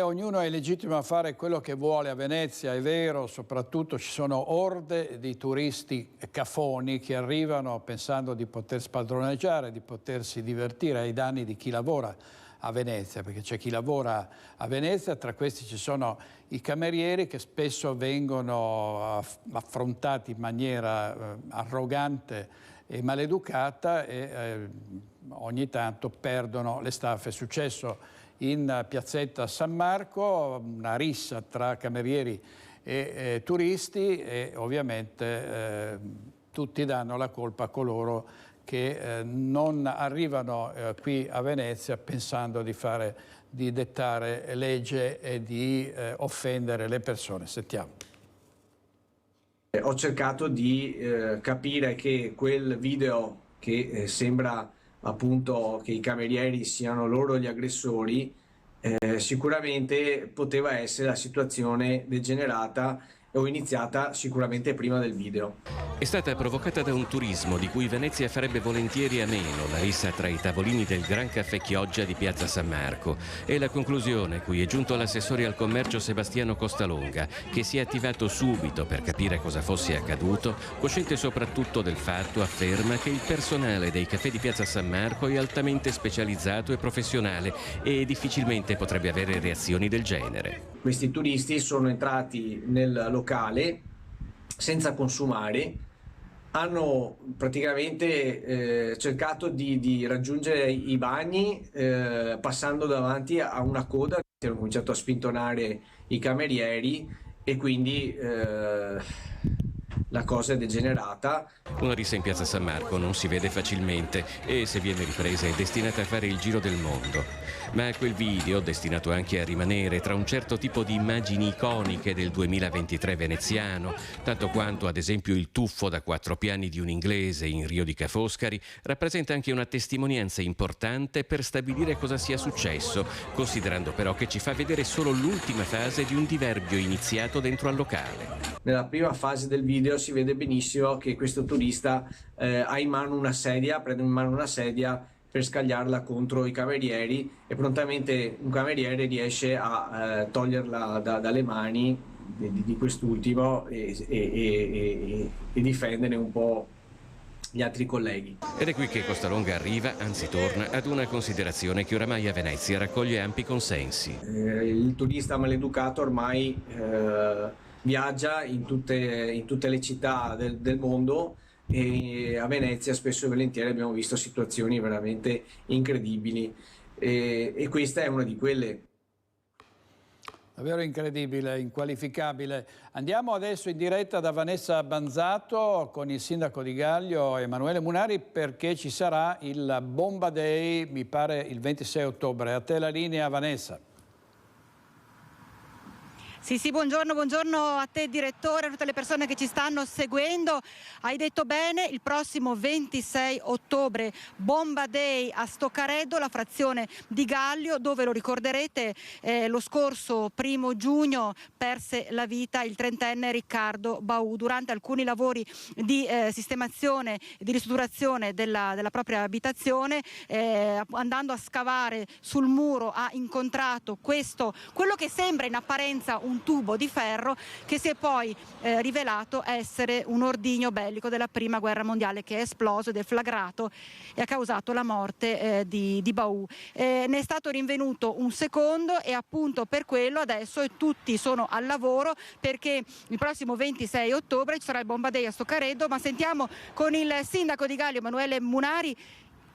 Ognuno è legittimo a fare quello che vuole a Venezia, è vero, soprattutto ci sono orde di turisti cafoni che arrivano pensando di poter spadroneggiare, di potersi divertire ai danni di chi lavora a Venezia, perché c'è chi lavora a Venezia, tra questi ci sono i camerieri che spesso vengono affrontati in maniera arrogante e maleducata e ogni tanto perdono le staffe. È successo in piazzetta San Marco, una rissa tra camerieri e turisti, e ovviamente tutti danno la colpa a coloro che non arrivano qui a Venezia pensando di dettare legge e di offendere le persone. Sentiamo.
Ho cercato di capire che quel video che sembra appunto che i camerieri siano loro gli aggressori, sicuramente poteva essere la situazione degenerata o iniziata sicuramente prima del video.
È stata provocata da un turismo di cui Venezia farebbe volentieri a meno, la rissa tra i tavolini del Gran Caffè Chioggia di Piazza San Marco, e la conclusione a cui è giunto l'assessore al commercio Sebastiano Costalonga, che si è attivato subito per capire cosa fosse accaduto, cosciente soprattutto del fatto, afferma che il personale dei caffè di Piazza San Marco è altamente specializzato e professionale e difficilmente potrebbe avere reazioni del genere.
Questi turisti sono entrati nel locale senza consumare, hanno praticamente cercato di raggiungere i bagni passando davanti a una coda, hanno cominciato a spintonare i camerieri e quindi la cosa è degenerata.
Una rissa in Piazza San Marco non si vede facilmente e, se viene ripresa, è destinata a fare il giro del mondo. Ma quel video, destinato anche a rimanere tra un certo tipo di immagini iconiche del 2023 veneziano, tanto quanto ad esempio il tuffo da 4 piani di un inglese in Rio di Ca' Foscari, rappresenta anche una testimonianza importante per stabilire cosa sia successo, considerando però che ci fa vedere solo l'ultima fase di un diverbio iniziato dentro al locale.
Nella prima fase del video si vede benissimo che questo turista ha in mano una sedia, prende in mano una sedia per scagliarla contro i camerieri e prontamente un cameriere riesce a toglierla dalle mani di quest'ultimo e difendere un po' gli altri colleghi.
Ed è qui che Costalonga arriva, anzi torna, ad una considerazione che oramai a Venezia raccoglie ampi consensi.
Il turista maleducato ormai viaggia in tutte le città del mondo, e a Venezia spesso e volentieri abbiamo visto situazioni veramente incredibili e questa è una di quelle.
Davvero incredibile, inqualificabile. Andiamo adesso in diretta da Vanessa Banzato con il sindaco di Gaglio Emanuele Munari, perché ci sarà il Bomba Day, mi pare il 26 ottobre. A te la linea, Vanessa.
Sì, buongiorno a te direttore, a tutte le persone che ci stanno seguendo. Hai detto bene, il prossimo 26 ottobre, Bomba Day a Stoccareddo, la frazione di Gaglio, dove lo ricorderete lo scorso 1° giugno perse la vita il 30enne Riccardo Bau durante alcuni lavori di sistemazione e di ristrutturazione della propria abitazione. Andando a scavare sul muro ha incontrato quello che sembra in apparenza un tubo di ferro, che si è poi rivelato essere un ordigno bellico della Prima Guerra Mondiale, che è esploso ed è deflagrato e ha causato la morte di Bau. Ne è stato rinvenuto un secondo e appunto per quello adesso tutti sono al lavoro, perché il prossimo 26 ottobre ci sarà il Bomba Day a Stoccareddo. Ma sentiamo con il sindaco di Gaglio Emanuele Munari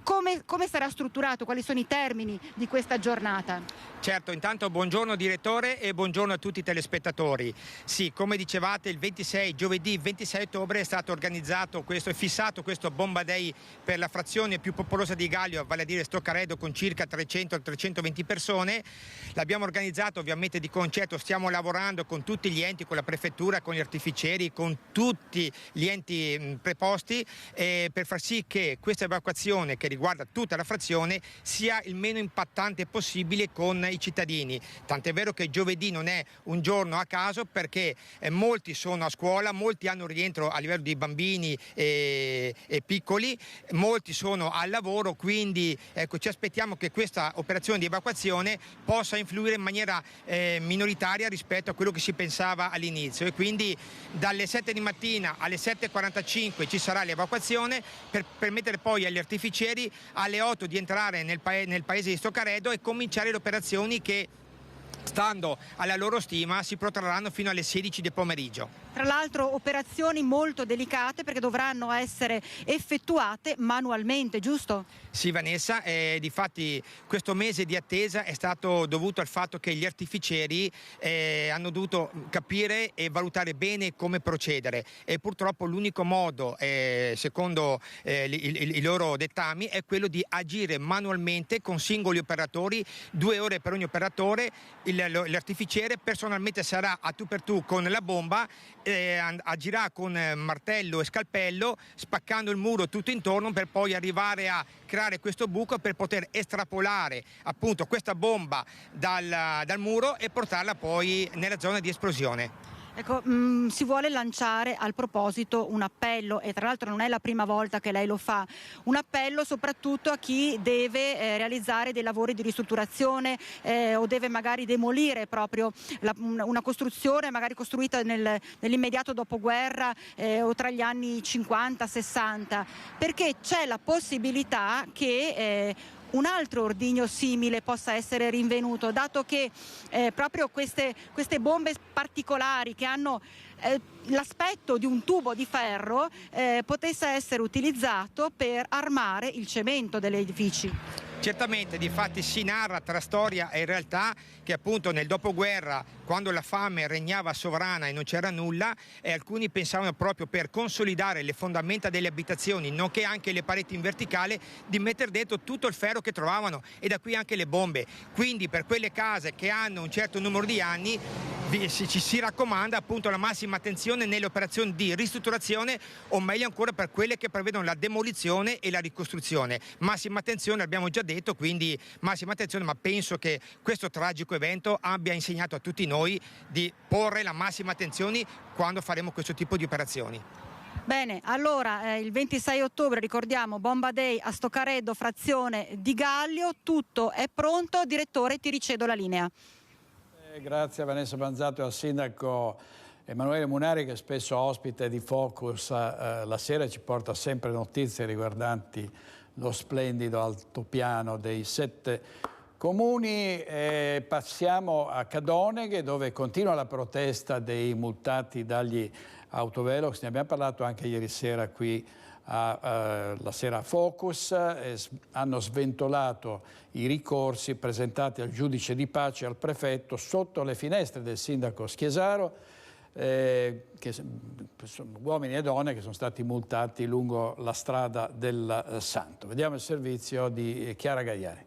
come sarà strutturato, quali sono i termini di questa giornata.
Certo, intanto buongiorno direttore e buongiorno a tutti i telespettatori. Sì, come dicevate, il 26, giovedì 26 ottobre è stato organizzato è fissato questo Bomba Day per la frazione più popolosa di Gaglio, vale a dire Stoccareddo, con circa 300-320 persone. L'abbiamo organizzato ovviamente di concerto, stiamo lavorando con tutti gli enti, con la prefettura, con gli artificieri, con tutti gli enti preposti per far sì che questa evacuazione, che riguarda tutta la frazione, sia il meno impattante possibile con i cittadini. Tant'è vero che giovedì non è un giorno a caso, perché molti sono a scuola, molti hanno rientro a livello di bambini e piccoli, molti sono al lavoro, quindi ci aspettiamo che questa operazione di evacuazione possa influire in maniera minoritaria rispetto a quello che si pensava all'inizio, e quindi dalle 7 di mattina alle 7:45 ci sarà l'evacuazione per permettere poi agli artificieri alle 8 di entrare nel paese di Stoccareddo e cominciare le operazioni che stando alla loro stima si protrarranno fino alle 16 del pomeriggio.
Tra l'altro operazioni molto delicate perché dovranno essere effettuate manualmente, giusto?
Sì Vanessa, difatti questo mese di attesa è stato dovuto al fatto che gli artificieri hanno dovuto capire e valutare bene come procedere e purtroppo l'unico modo, secondo i loro dettami, è quello di agire manualmente con singoli operatori, 2 ore per ogni operatore. L'artificiere personalmente sarà a tu per tu con la bomba, agirà con martello e scalpello spaccando il muro tutto intorno per poi arrivare a creare questo buco per poter estrapolare appunto questa bomba dal muro e portarla poi nella zona di esplosione.
Ecco, si vuole lanciare al proposito un appello, e tra l'altro non è la prima volta che lei lo fa, un appello soprattutto a chi deve realizzare dei lavori di ristrutturazione o deve magari demolire proprio una costruzione magari costruita nell'immediato dopoguerra o tra gli anni 50-60, perché c'è la possibilità che un altro ordigno simile possa essere rinvenuto, dato che proprio queste bombe particolari che hanno l'aspetto di un tubo di ferro potesse essere utilizzato per armare il cemento degli edifici.
Certamente, difatti si narra tra storia e realtà che appunto nel dopoguerra, quando la fame regnava sovrana e non c'era nulla, alcuni pensavano proprio per consolidare le fondamenta delle abitazioni, nonché anche le pareti in verticale, di mettere dentro tutto il ferro che trovavano e da qui anche le bombe. Quindi per quelle case che hanno un certo numero di anni ci si raccomanda appunto la massima attenzione nelle operazioni di ristrutturazione, o meglio ancora per quelle che prevedono la demolizione e la ricostruzione. Massima attenzione, abbiamo già detto, quindi massima attenzione, ma penso che questo tragico evento abbia insegnato a tutti noi di porre la massima attenzione quando faremo questo tipo di operazioni.
Bene, allora il 26 ottobre ricordiamo Bomba Day a Stoccareddo, frazione di Gallio, tutto è pronto. Direttore, ti ricedo la linea.
Grazie a Vanessa Banzato e al sindaco Emanuele Munari, che spesso ospite di Focus la sera, ci porta sempre notizie riguardanti lo splendido altopiano dei 7 comuni. Passiamo a Cadoneghe, dove continua la protesta dei multati dagli autovelox. Ne abbiamo parlato anche ieri sera qui la sera a Focus. Hanno sventolato i ricorsi presentati al giudice di pace e al prefetto sotto le finestre del sindaco Schiesaro, che sono uomini e donne che sono stati multati lungo la strada del Santo. Vediamo il servizio di Chiara Gagliari.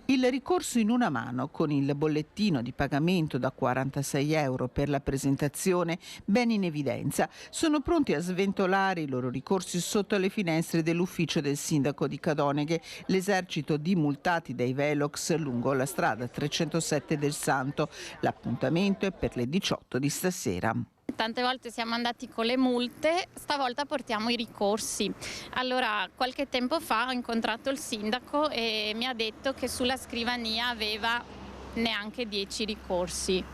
Il ricorso in una mano, con il bollettino di pagamento da 46 euro per la presentazione ben in evidenza, sono pronti a sventolare i loro ricorsi sotto le finestre dell'ufficio del sindaco di Cadoneghe, l'esercito di multati dai velox lungo la strada 307 del Santo. L'appuntamento è per le 18 di stasera.
Tante volte siamo andati con le multe, stavolta portiamo i ricorsi. Allora, qualche tempo fa ho incontrato il sindaco e mi ha detto che sulla scrivania aveva neanche 10 ricorsi.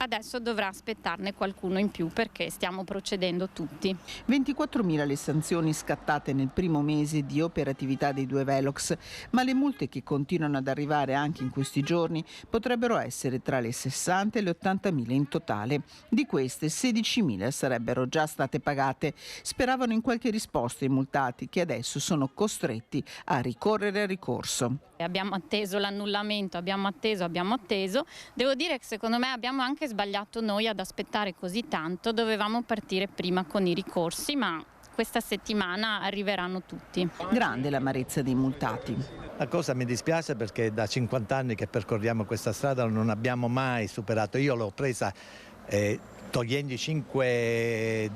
Adesso dovrà aspettarne qualcuno in più perché stiamo procedendo tutti.
24.000 le sanzioni scattate nel primo mese di operatività dei due velox, ma le multe che continuano ad arrivare anche in questi giorni potrebbero essere tra le 60 e le 80.000 in totale. Di queste 16.000 sarebbero già state pagate. Speravano in qualche risposta i multati, che adesso sono costretti a ricorrere al ricorso.
Abbiamo atteso l'annullamento, abbiamo atteso. Devo dire che secondo me abbiamo anche sbagliato noi ad aspettare così tanto, dovevamo partire prima con i ricorsi, ma questa settimana arriveranno tutti.
Grande l'amarezza dei multati.
La cosa mi dispiace perché da 50 anni che percorriamo questa strada non abbiamo mai superato. Io l'ho presa togliendo i 5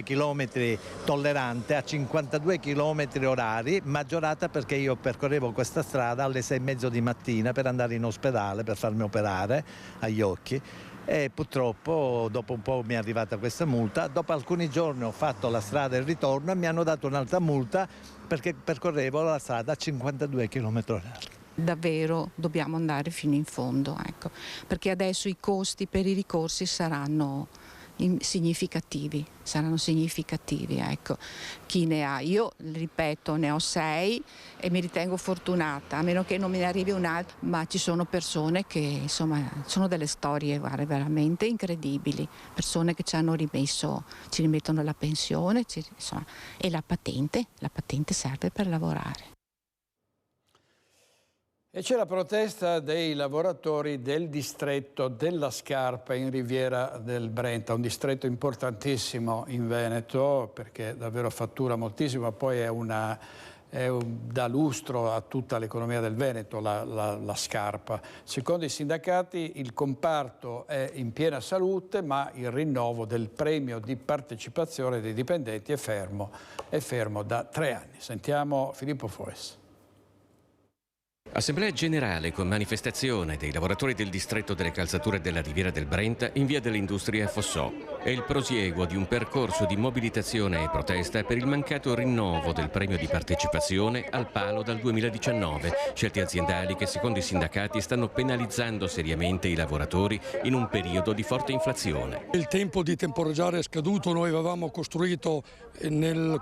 chilometri tollerante a 52 chilometri orari, maggiorata perché io percorrevo questa strada alle 6:30 di mattina per andare in ospedale per farmi operare agli occhi, e purtroppo dopo un po' mi è arrivata questa multa. Dopo alcuni giorni ho fatto la strada e il ritorno e mi hanno dato un'altra multa perché percorrevo la strada a 52 chilometri orari.
Davvero dobbiamo andare fino in fondo, ecco, perché adesso i costi per i ricorsi saranno significativi, saranno significativi, ecco. Chi ne ha? Io, ripeto, ne ho 6 e mi ritengo fortunata, a meno che non me ne arrivi un altro, ma ci sono persone che, insomma, sono delle storie veramente incredibili, persone che ci rimettono la pensione, insomma, e la patente serve per lavorare.
E c'è la protesta dei lavoratori del distretto della Scarpa in Riviera del Brenta, un distretto importantissimo in Veneto perché davvero fattura moltissimo, poi dà lustro a tutta l'economia del Veneto la Scarpa. Secondo i sindacati il comparto è in piena salute, ma il rinnovo del premio di partecipazione dei dipendenti è fermo da 3 anni. Sentiamo Filippo Foes.
Assemblea generale con manifestazione dei lavoratori del distretto delle calzature della Riviera del Brenta in via dell'Industria a Fossò. È il prosieguo di un percorso di mobilitazione e protesta per il mancato rinnovo del premio di partecipazione al palo dal 2019. Scelte aziendali che secondo i sindacati stanno penalizzando seriamente i lavoratori in un periodo di forte inflazione.
Il tempo di temporeggiare è scaduto, noi avevamo costruito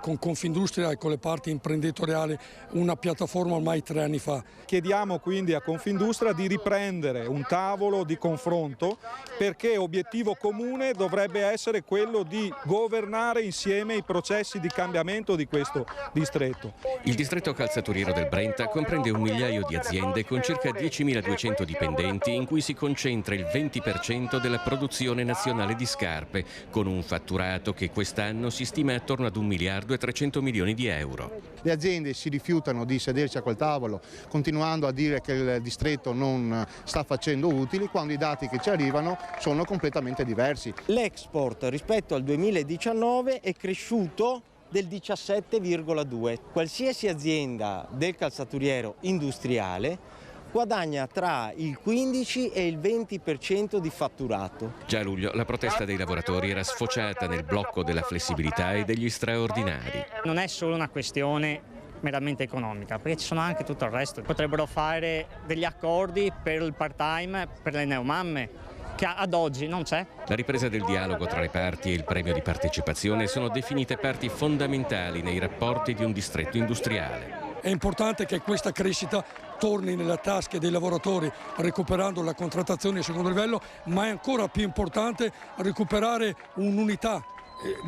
con Confindustria e con le parti imprenditoriali una piattaforma ormai 3 anni fa.
Chiediamo quindi a Confindustria di riprendere un tavolo di confronto perché obiettivo comune dovrebbe essere quello di governare insieme i processi di cambiamento di questo distretto.
Il distretto calzaturiero del Brenta comprende 1 migliaio di aziende con circa 10.200 dipendenti in cui si concentra il 20% della produzione nazionale di scarpe, con un fatturato che quest'anno si stima attorno ad 1.300 milioni di euro.
Le aziende si rifiutano di sederci a quel tavolo, continuando a dire che il distretto non sta facendo utili, quando i dati che ci arrivano sono completamente diversi.
L'export rispetto al 2019 è cresciuto del 17,2. Qualsiasi azienda del calzaturiero industriale guadagna tra il 15 e il 20% di fatturato.
Già a luglio la protesta dei lavoratori era sfociata nel blocco della flessibilità e degli straordinari.
Non è solo una questione meramente economica, perché ci sono anche tutto il resto. Potrebbero fare degli accordi per il part-time per le neomamme, che ad oggi non c'è.
La ripresa del dialogo tra le parti e il premio di partecipazione sono definite parti fondamentali nei rapporti di un distretto industriale.
È importante che questa crescita torni nelle tasche dei lavoratori recuperando la contrattazione a secondo livello, ma è ancora più importante recuperare un'unità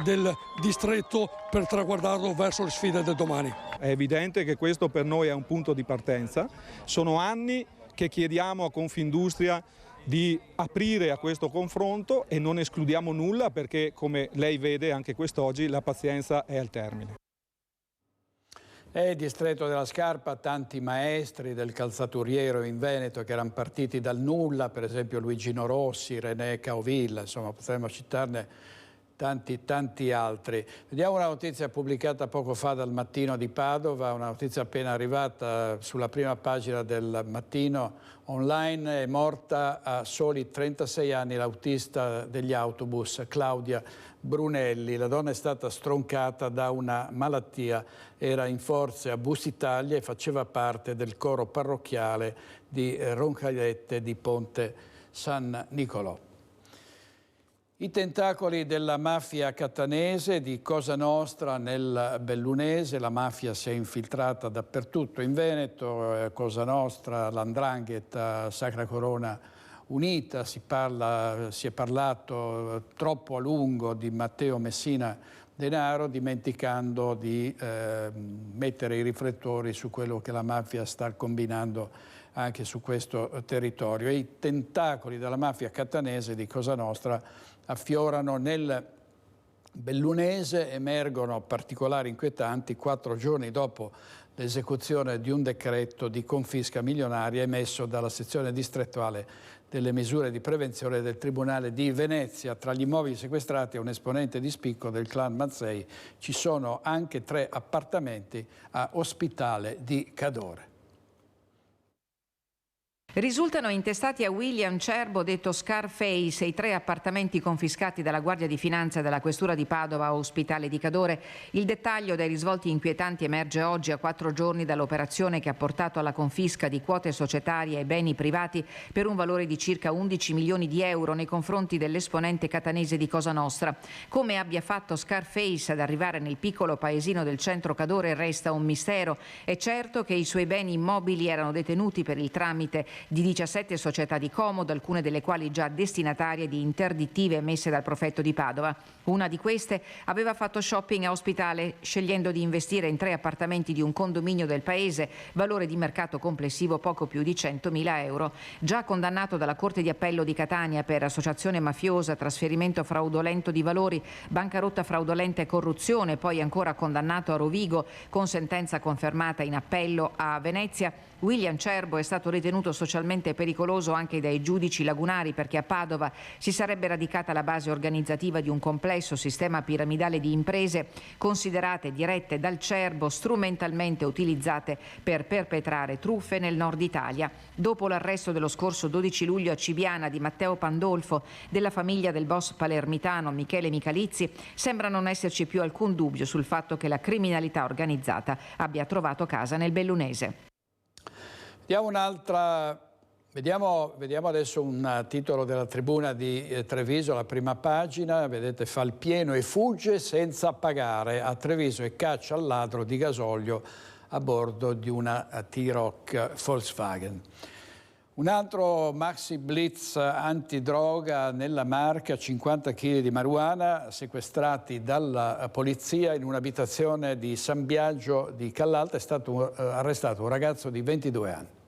del distretto per traguardarlo verso le sfide del domani.
È evidente che questo per noi è un punto di partenza. Sono anni che chiediamo a Confindustria di aprire a questo confronto e non escludiamo nulla perché, come lei vede anche quest'oggi, la pazienza è al termine.
Il distretto della Scarpa, tanti maestri del calzaturiero in Veneto che erano partiti dal nulla, per esempio Luigino Rossi, René Caovilla, insomma potremmo citarne tanti altri. Vediamo una notizia pubblicata poco fa dal Mattino di Padova, una notizia appena arrivata sulla prima pagina del Mattino online. È morta a soli 36 anni l'autista degli autobus Claudia Brunelli. La donna è stata stroncata da una malattia, era in forze a Bus Italia e faceva parte del coro parrocchiale di Roncadette di Ponte San Nicolò. I tentacoli della mafia catanese di Cosa Nostra nel Bellunese, la mafia si è infiltrata dappertutto in Veneto, Cosa Nostra, l''Ndrangheta, Sacra Corona Unita, si è parlato troppo a lungo di Matteo Messina Denaro, dimenticando di mettere i riflettori su quello che la mafia sta combinando anche su questo territorio. E i tentacoli della mafia catanese di Cosa Nostra affiorano nel Bellunese, emergono particolari inquietanti 4 giorni dopo l'esecuzione di un decreto di confisca milionaria emesso dalla sezione distrettuale delle misure di prevenzione del Tribunale di Venezia. Tra gli immobili sequestrati a un esponente di spicco del clan Mazzei ci sono anche 3 appartamenti a Ospitale di Cadore.
Risultano intestati a William Cerbo, detto Scarface, i 3 appartamenti confiscati dalla Guardia di Finanza della Questura di Padova a Ospitale di Cadore. Il dettaglio dei risvolti inquietanti emerge oggi, a 4 giorni dall'operazione che ha portato alla confisca di quote societarie e beni privati per un valore di circa 11 milioni di euro nei confronti dell'esponente catanese di Cosa Nostra. Come abbia fatto Scarface ad arrivare nel piccolo paesino del centro Cadore resta un mistero. È certo che i suoi beni immobili erano detenuti per il tramite di 17 società di comodo, alcune delle quali già destinatarie di interdittive emesse dal prefetto di Padova. Una di queste aveva fatto shopping a Ospitale, scegliendo di investire in 3 appartamenti di un condominio del paese, valore di mercato complessivo poco più di 100.000 euro. Già condannato dalla Corte di Appello di Catania per associazione mafiosa, trasferimento fraudolento di valori, bancarotta fraudolenta e corruzione, poi ancora condannato a Rovigo con sentenza confermata in appello a Venezia, William Cerbo è stato ritenuto socialmente pericoloso anche dai giudici lagunari, perché a Padova si sarebbe radicata la base organizzativa di un complesso sistema piramidale di imprese considerate dirette dal Cerbo, strumentalmente utilizzate per perpetrare truffe nel nord Italia. Dopo l'arresto dello scorso 12 luglio a Cibiana di Matteo Pandolfo, della famiglia del boss palermitano Michele Michalizzi, sembra non esserci più alcun dubbio sul fatto che la criminalità organizzata abbia trovato casa nel Bellunese.
Vediamo adesso un titolo della Tribuna di Treviso, la prima pagina, vedete, fa il pieno e fugge senza pagare a Treviso e caccia al ladro di gasolio a bordo di una T-Roc Volkswagen. Un altro maxi blitz antidroga nella Marca, 50 kg di marijuana sequestrati dalla polizia in un'abitazione di San Biagio di Callalta. È stato arrestato un ragazzo di 22 anni.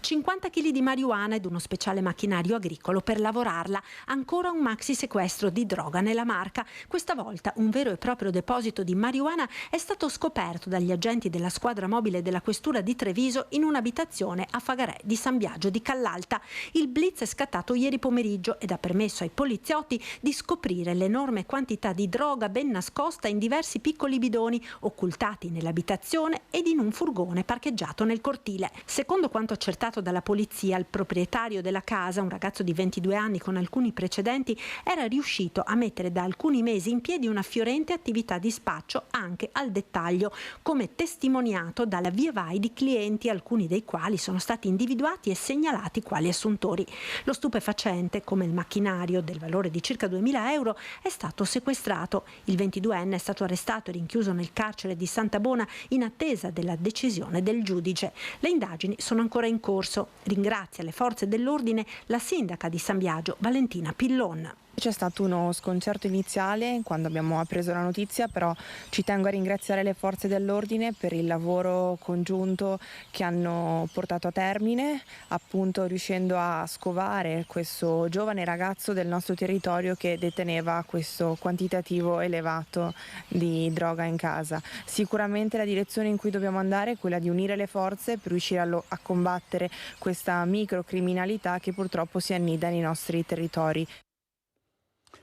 50 kg di marijuana ed uno speciale macchinario agricolo per lavorarla. Ancora un maxi sequestro di droga nella Marca. Questa volta un vero e proprio deposito di marijuana è stato scoperto dagli agenti della squadra mobile della Questura di Treviso in un'abitazione a Fagarè di San Biagio di Callalta. Il blitz è scattato ieri pomeriggio ed ha permesso ai poliziotti di scoprire l'enorme quantità di droga ben nascosta in diversi piccoli bidoni occultati nell'abitazione ed in un furgone parcheggiato nel cortile. Secondo quanto accertato dalla polizia, il proprietario della casa, un ragazzo di 22 anni con alcuni precedenti, era riuscito a mettere da alcuni mesi in piedi una fiorente attività di spaccio anche al dettaglio, come testimoniato dalla via vai di clienti, alcuni dei quali sono stati individuati e segnalati quali assuntori. Lo stupefacente, come il macchinario del valore di circa 2.000 euro, è stato sequestrato. Il 22enne è stato arrestato e rinchiuso nel carcere di Santa Bona in attesa della decisione del giudice. Le indagini sono ancora in corso. Ringrazia le forze dell'ordine la sindaca di San Biagio, Valentina Pillon.
C'è stato uno sconcerto iniziale quando abbiamo appreso la notizia, però ci tengo a ringraziare le forze dell'ordine per il lavoro congiunto che hanno portato a termine, appunto riuscendo a scovare questo giovane ragazzo del nostro territorio che deteneva questo quantitativo elevato di droga in casa. Sicuramente la direzione in cui dobbiamo andare è quella di unire le forze per riuscire a combattere questa microcriminalità che purtroppo si annida nei nostri territori.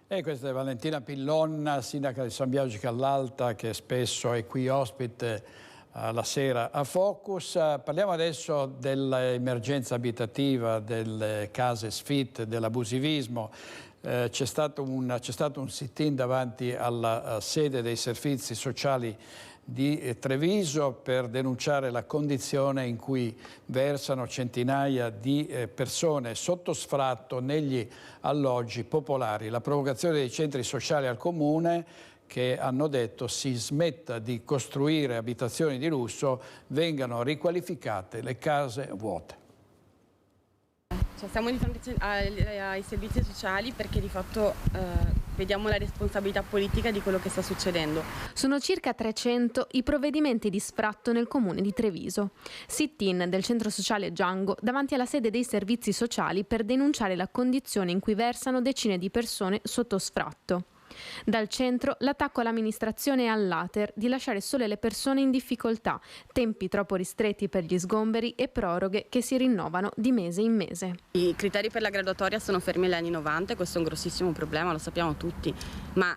E questa è Valentina Pillon, sindaca di San Biagio Callalta, che spesso è qui ospite la sera a Focus. Parliamo adesso dell'emergenza abitativa, delle case sfitte, dell'abusivismo. C'è stato un sit-in davanti alla sede dei servizi sociali di Treviso per denunciare la condizione in cui versano centinaia di persone sotto sfratto negli alloggi popolari. La provocazione dei centri sociali al comune, che hanno detto si smetta di costruire abitazioni di lusso, vengano riqualificate le case vuote.
Siamo di fronte ai servizi sociali perché di fatto vediamo la responsabilità politica di quello che sta succedendo.
Sono circa 300 i provvedimenti di sfratto nel comune di Treviso. Sit-in del centro sociale Django davanti alla sede dei servizi sociali per denunciare la condizione in cui versano decine di persone sotto sfratto. Dal centro l'attacco all'amministrazione e all'Ater di lasciare sole le persone in difficoltà, tempi troppo ristretti per gli sgomberi e proroghe che si rinnovano di mese in mese.
I criteri per la graduatoria sono fermi agli anni 90, questo è un grossissimo problema, lo sappiamo tutti, ma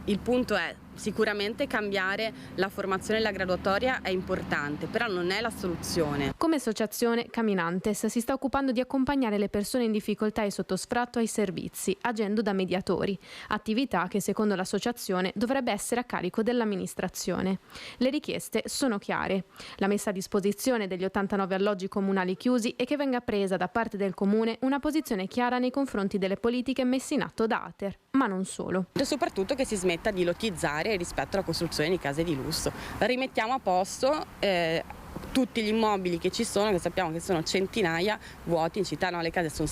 il punto è Sicuramente cambiare la formazione e la graduatoria è importante, però non è la soluzione.
Come associazione, Caminantes si sta occupando di accompagnare le persone in difficoltà e sotto sfratto ai servizi, agendo da mediatori, attività che secondo l'associazione dovrebbe essere a carico dell'amministrazione. Le richieste sono chiare: la messa a disposizione degli 89 alloggi comunali chiusi e che venga presa da parte del Comune una posizione chiara nei confronti delle politiche messe in atto da Ater, ma non solo.
E soprattutto che si smetta di lotizzare rispetto alla costruzione di case di lusso. Rimettiamo a posto tutti gli immobili che ci sono, che sappiamo che sono centinaia vuoti in città, no? Le case sono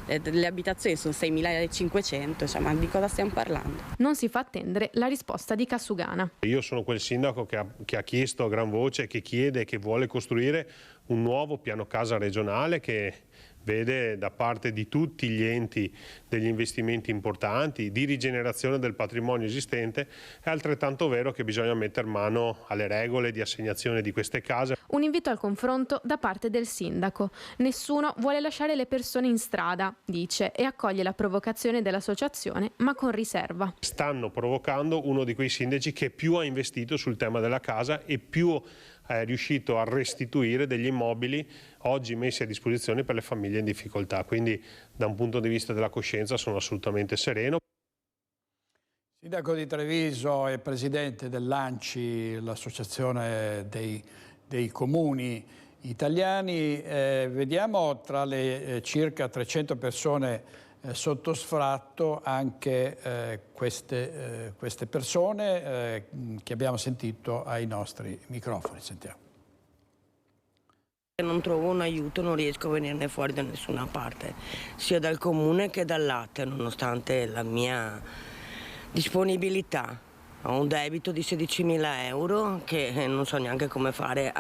le abitazioni sono 6.500, cioè, ma di cosa stiamo parlando?
Non si fa attendere la risposta di Cassugana.
Io sono quel sindaco che ha chiesto a gran voce, che chiede, che vuole costruire un nuovo piano casa regionale che vede da parte di tutti gli enti degli investimenti importanti, di rigenerazione del patrimonio esistente. È altrettanto vero che bisogna mettere mano alle regole di assegnazione di queste case.
Un invito al confronto da parte del sindaco. Nessuno vuole lasciare le persone in strada, dice, e accoglie la provocazione dell'associazione, ma con riserva.
Stanno provocando uno di quei sindaci che più ha investito sul tema della casa e più è riuscito a restituire degli immobili oggi messi a disposizione per le famiglie in difficoltà. Quindi da un punto di vista della coscienza sono assolutamente sereno.
Sindaco di Treviso e presidente dell'ANCI, l'associazione dei comuni italiani. Vediamo tra le circa 300 persone sotto sfratto anche queste persone che abbiamo sentito ai nostri microfoni. Sentiamo.
Non trovo un aiuto, non riesco a venirne fuori da nessuna parte, sia dal comune che dall'Ater, nonostante la mia disponibilità. Ho un debito di 16.000 euro che non so neanche come fare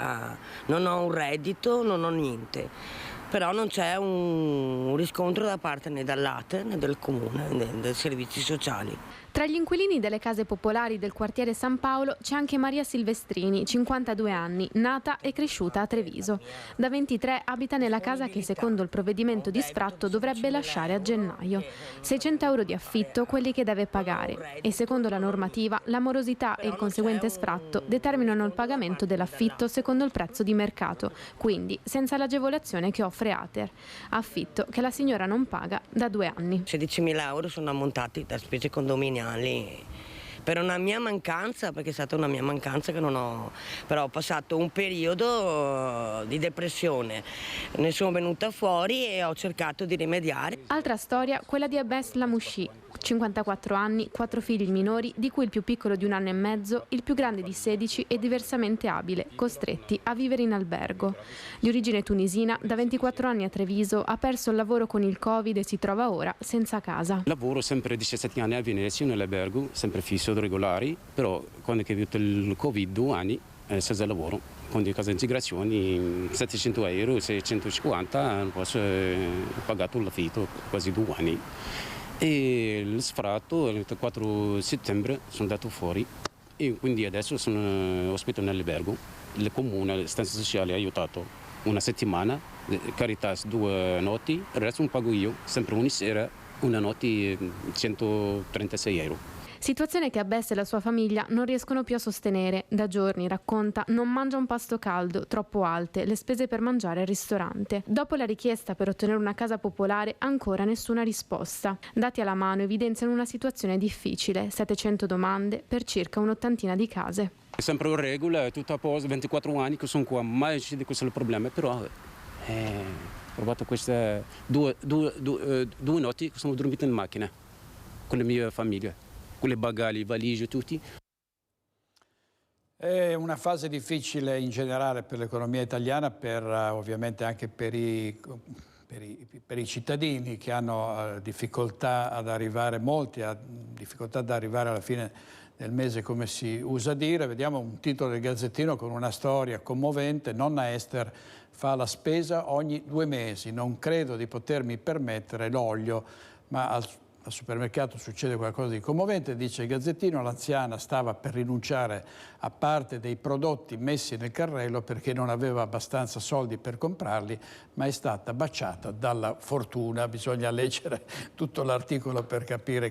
non ho un reddito, non ho niente. Però non c'è un riscontro da parte né dall'Ater né del comune né dei servizi sociali.
Tra gli inquilini delle case popolari del quartiere San Paolo c'è anche Maria Silvestrini, 52 anni, nata e cresciuta a Treviso. Da 23 abita nella casa che secondo il provvedimento di sfratto dovrebbe lasciare a gennaio. 600 euro di affitto quelli che deve pagare e secondo la normativa la morosità e il conseguente sfratto determinano il pagamento dell'affitto secondo il prezzo di mercato, quindi senza l'agevolazione che offre Ater. Affitto che la signora non paga da 2 anni.
16.000 euro sono ammontati da spese condominiali per una mia mancanza, perché è stata una mia mancanza che non ho, però ho passato un periodo di depressione, ne sono venuta fuori e ho cercato di rimediare.
Altra storia, quella di Abbas Lamouchi, 54 anni, 4 figli minori, di cui il più piccolo di 1 anno e mezzo, il più grande di 16 e diversamente abile, costretti a vivere in albergo. Di origine tunisina, da 24 anni a Treviso, ha perso il lavoro con il Covid e si trova ora senza casa.
Lavoro sempre 17 anni a Venezia nell'albergo, sempre fisso, regolari, però quando è venuto il Covid 2 anni, senza lavoro. Con di case integrazioni 700 euro, 650, non posso pagato l'affitto quasi 2 anni. E lo sfratto il 4 settembre sono andato fuori e quindi adesso sono ospite nell'albergo. Il comune, l'assistenza sociale ha aiutato una settimana, Caritas 2 notti, il resto non pago io, sempre ogni sera, una notte 136 euro.
Situazione che Abbas e la sua famiglia non riescono più a sostenere. Da giorni, racconta, non mangia un pasto caldo, troppo alte, le spese per mangiare al ristorante. Dopo la richiesta per ottenere una casa popolare, ancora nessuna risposta. Dati alla mano evidenziano una situazione difficile, 700 domande per circa un'ottantina di case.
È sempre in regola, è tutto a posto, 24 anni che sono qua, mai c'è questo il problema, però ho provato queste due notti che sono dormito in macchina con la mia famiglia. Con le bagagli, valigie, tutti.
È una fase difficile in generale per l'economia italiana, ovviamente anche per i cittadini che hanno difficoltà ad arrivare, molti hanno difficoltà ad arrivare alla fine del mese, come si usa dire. Vediamo un titolo del Gazzettino con una storia commovente. Nonna Esther fa la spesa ogni 2 mesi. Non credo di potermi permettere l'olio, ma al supermercato succede qualcosa di commovente, dice il Gazzettino. L'anziana stava per rinunciare a parte dei prodotti messi nel carrello perché non aveva abbastanza soldi per comprarli, ma è stata baciata dalla fortuna. Bisogna leggere tutto l'articolo per capire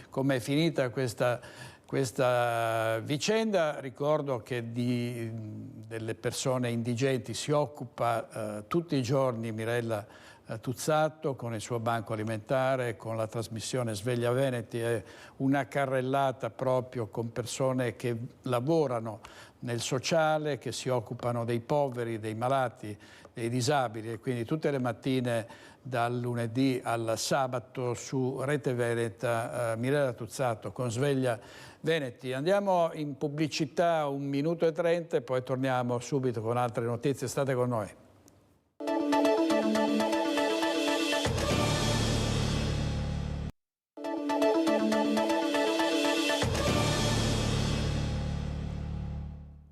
com'è finita questa questa vicenda. Ricordo che delle persone indigenti si occupa tutti i giorni Mirella Tuzzato con il suo banco alimentare, con la trasmissione Sveglia Veneti, è una carrellata proprio con persone che lavorano nel sociale, che si occupano dei poveri, dei malati, dei disabili, e quindi tutte le mattine dal lunedì al sabato su Rete Veneta Mirella Tuzzato con Sveglia Veneti. Andiamo in pubblicità 1 minuto e 30 e poi torniamo subito con altre notizie. State con noi.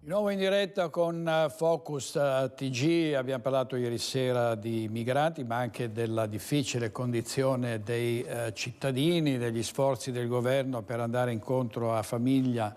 Di nuovo in diretta con Focus TG, abbiamo parlato ieri sera di migranti, ma anche della difficile condizione dei cittadini, degli sforzi del governo per andare incontro a famiglie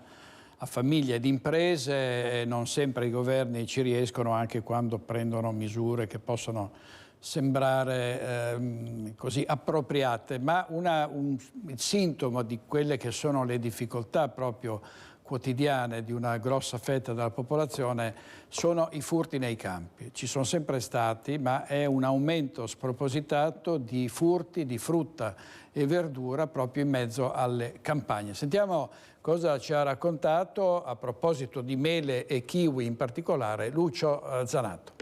ed imprese. Non sempre i governi ci riescono, anche quando prendono misure che possono sembrare così appropriate, ma il sintomo di quelle che sono le difficoltà proprio quotidiane di una grossa fetta della popolazione sono i furti nei campi. Ci sono sempre stati, ma è un aumento spropositato di furti di frutta e verdura proprio in mezzo alle campagne. Sentiamo cosa ci ha raccontato a proposito di mele e kiwi in particolare Lucio Zanato.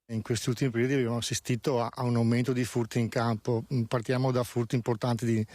In questi ultimi periodi abbiamo assistito a un aumento di furti in campo. Partiamo da furti importanti di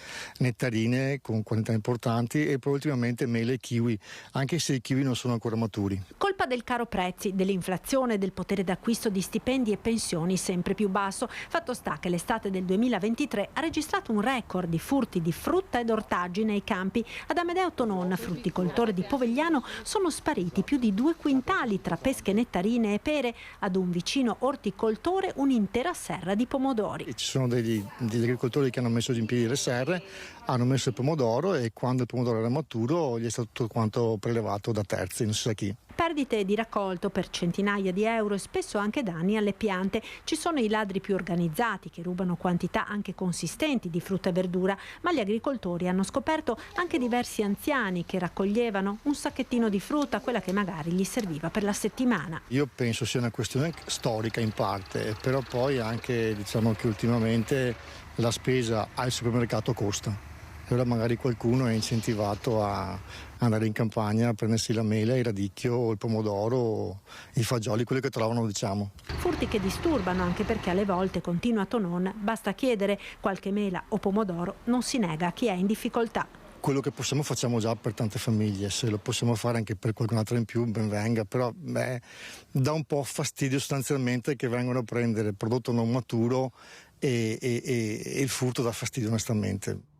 nettarine con quantità importanti e poi ultimamente mele e kiwi, anche se i kiwi non sono ancora maturi.
Colpa del caro prezzi, dell'inflazione, del potere d'acquisto di stipendi e pensioni sempre più basso. Fatto sta che l'estate del 2023 ha registrato un record di furti di frutta ed ortaggi nei campi. Ad Amedeo Tonon, frutticoltore di Povegliano, sono spariti più di 2 quintali tra pesche, nettarine e pere. Ad un vicino orticoltore un'intera serra di pomodori.
Ci sono degli agricoltori che hanno messo in piedi le serre, hanno messo il pomodoro e quando il pomodoro era maturo gli è stato tutto quanto prelevato da terzi, non si sa chi.
Perdite di raccolto per centinaia di euro e spesso anche danni alle piante. Ci sono i ladri più organizzati che rubano quantità anche consistenti di frutta e verdura, ma gli agricoltori hanno scoperto anche diversi anziani che raccoglievano un sacchettino di frutta, quella che magari gli serviva per la settimana.
Io penso sia una questione storica in parte, però poi anche diciamo che ultimamente la spesa al supermercato costa. E ora magari qualcuno è incentivato a andare in campagna a prendersi la mela, il radicchio, il pomodoro, i fagioli, quelli che trovano, diciamo.
Furti che disturbano anche perché alle volte, continua Tonon, basta chiedere qualche mela o pomodoro, non si nega a chi è in difficoltà.
Quello che possiamo facciamo già per tante famiglie, se lo possiamo fare anche per qualcun altro in più ben venga, però dà un po' fastidio sostanzialmente che vengano a prendere il prodotto non maturo e il furto dà fastidio onestamente.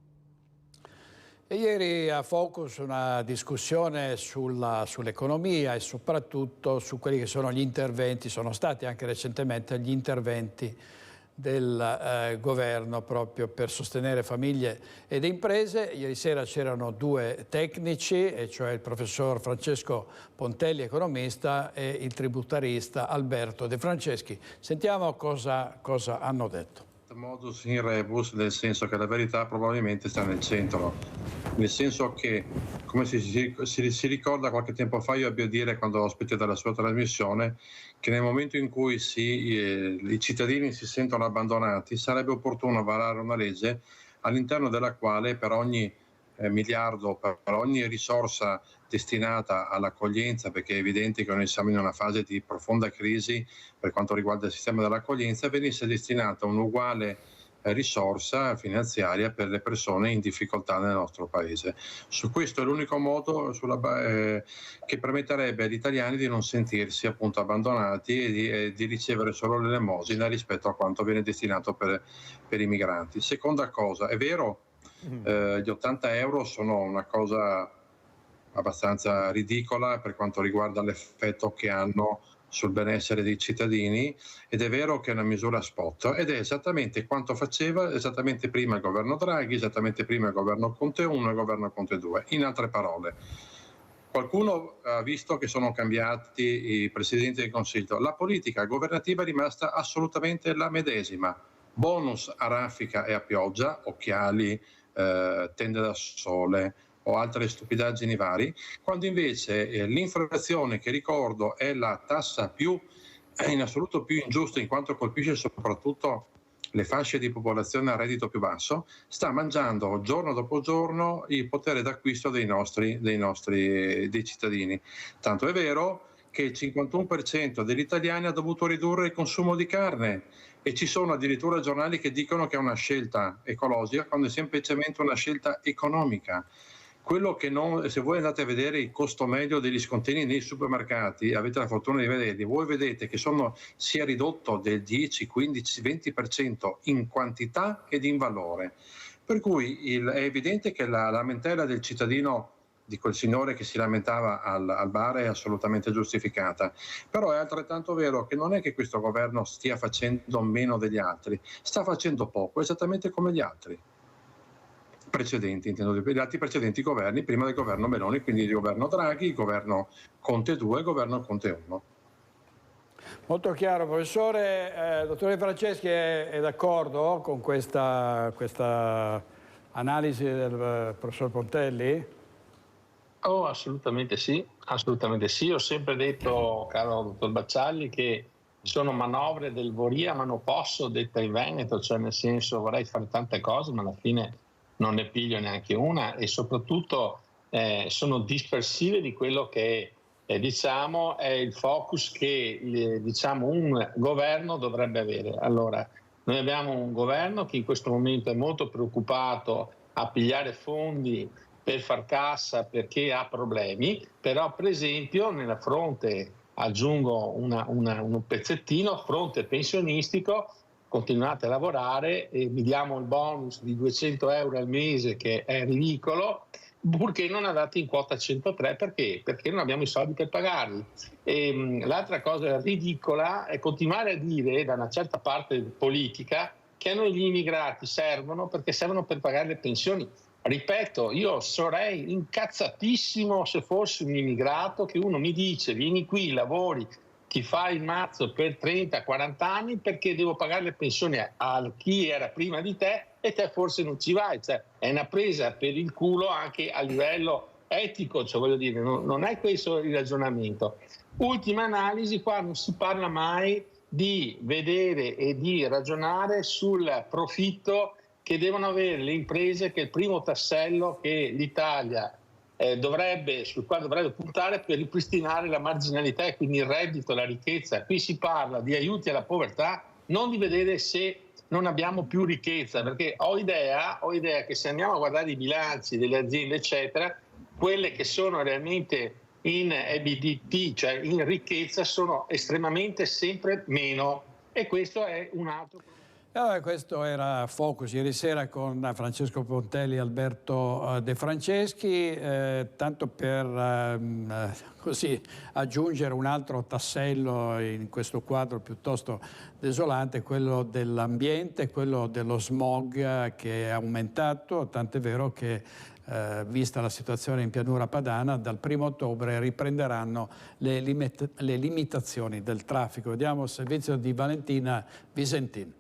E ieri a Focus una discussione sull'economia e soprattutto su quelli che sono gli interventi, sono stati anche recentemente gli interventi del governo proprio per sostenere famiglie ed imprese. Ieri sera c'erano 2 tecnici, e cioè il professor Francesco Pontelli, economista, e il tributarista Alberto De Franceschi. Sentiamo cosa hanno detto.
Modus in rebus, nel senso che la verità probabilmente sta nel centro, nel senso che, come si ricorda qualche tempo fa, io ebbi a dire quando ospite della sua trasmissione che nel momento in cui i cittadini si sentono abbandonati sarebbe opportuno varare una legge all'interno della quale per ogni miliardo, per ogni risorsa destinata all'accoglienza, perché è evidente che noi siamo in una fase di profonda crisi per quanto riguarda il sistema dell'accoglienza, venisse destinata un'uguale risorsa finanziaria per le persone in difficoltà nel nostro paese. Su questo è l'unico modo che permetterebbe agli italiani di non sentirsi appunto abbandonati e di ricevere solo l'elemosina rispetto a quanto viene destinato per i migranti. Seconda cosa, è vero, gli 80 euro sono una cosa abbastanza ridicola per quanto riguarda l'effetto che hanno sul benessere dei cittadini, ed è vero che è una misura spot ed è esattamente quanto faceva esattamente prima il governo Draghi, esattamente prima il governo Conte 1 e il governo Conte 2. In altre parole, qualcuno ha visto che sono cambiati i presidenti del Consiglio, la politica governativa è rimasta assolutamente la medesima: bonus a raffica e a pioggia, occhiali, tende da sole o altre stupidaggini vari, quando invece l'inflazione, che ricordo è la tassa in assoluto più ingiusta in quanto colpisce soprattutto le fasce di popolazione a reddito più basso, sta mangiando giorno dopo giorno il potere d'acquisto dei cittadini. Tanto è vero che il 51% degli italiani ha dovuto ridurre il consumo di carne e ci sono addirittura giornali che dicono che è una scelta ecologica quando è semplicemente una scelta economica. Quello che se voi andate a vedere il costo medio degli scontrini nei supermercati, avete la fortuna di vederli, voi vedete che si è ridotto del 10, 15, 20% in quantità ed in valore. Per cui è evidente che la lamentela del cittadino, di quel signore che si lamentava al bar, è assolutamente giustificata. Però è altrettanto vero che non è che questo governo stia facendo meno degli altri, sta facendo poco, esattamente come gli altri precedenti, intendo dire, gli altri precedenti governi, prima del governo Meloni, quindi il governo Draghi, il governo Conte 2 e il governo Conte 1.
Molto chiaro, professore. Dottore Franceschi è d'accordo con questa analisi del professor Pontelli?
Oh, assolutamente sì, assolutamente sì. Ho sempre detto, caro dottor Baccialli, che sono manovre del Voria ma non posso, detta in Veneto, cioè nel senso vorrei fare tante cose ma alla fine non ne piglio neanche una, e soprattutto sono dispersive di quello che diciamo è il focus che diciamo un governo dovrebbe avere. Allora, noi abbiamo un governo che in questo momento è molto preoccupato a pigliare fondi per far cassa perché ha problemi, però per esempio nella fronte, aggiungo un pezzettino, fronte pensionistico, continuate a lavorare e vi diamo il bonus di 200 euro al mese, che è ridicolo, purché non andate in quota 103. Perché? Perché non abbiamo i soldi per pagarli. L'altra cosa ridicola è continuare a dire da una certa parte politica che a noi gli immigrati servono perché servono per pagare le pensioni. Ripeto, io sarei incazzatissimo se fossi un immigrato che uno mi dice vieni qui, lavori, ti fai il mazzo per 30-40 anni perché devo pagare le pensioni a chi era prima di te e te forse non ci vai. Cioè, è una presa per il culo anche a livello etico, cioè voglio dire, non è questo il ragionamento. Ultima analisi, qua non si parla mai di vedere e di ragionare sul profitto che devono avere le imprese, che è il primo tassello che l'Italia sul quale dovrebbe puntare per ripristinare la marginalità e quindi il reddito, la ricchezza. Qui si parla di aiuti alla povertà, non di vedere se non abbiamo più ricchezza, perché ho idea che se andiamo a guardare i bilanci delle aziende eccetera, quelle che sono realmente in EBIT, cioè in ricchezza, sono estremamente sempre meno, e questo è un altro problema.
Questo era Focus ieri sera con Francesco Pontelli e Alberto De Franceschi, tanto per così aggiungere un altro tassello in questo quadro piuttosto desolante, quello dell'ambiente, quello dello smog che è aumentato, tant'è vero che vista la situazione in pianura padana, dal 1° ottobre riprenderanno le limitazioni del traffico. Vediamo il servizio di Valentina Visentin.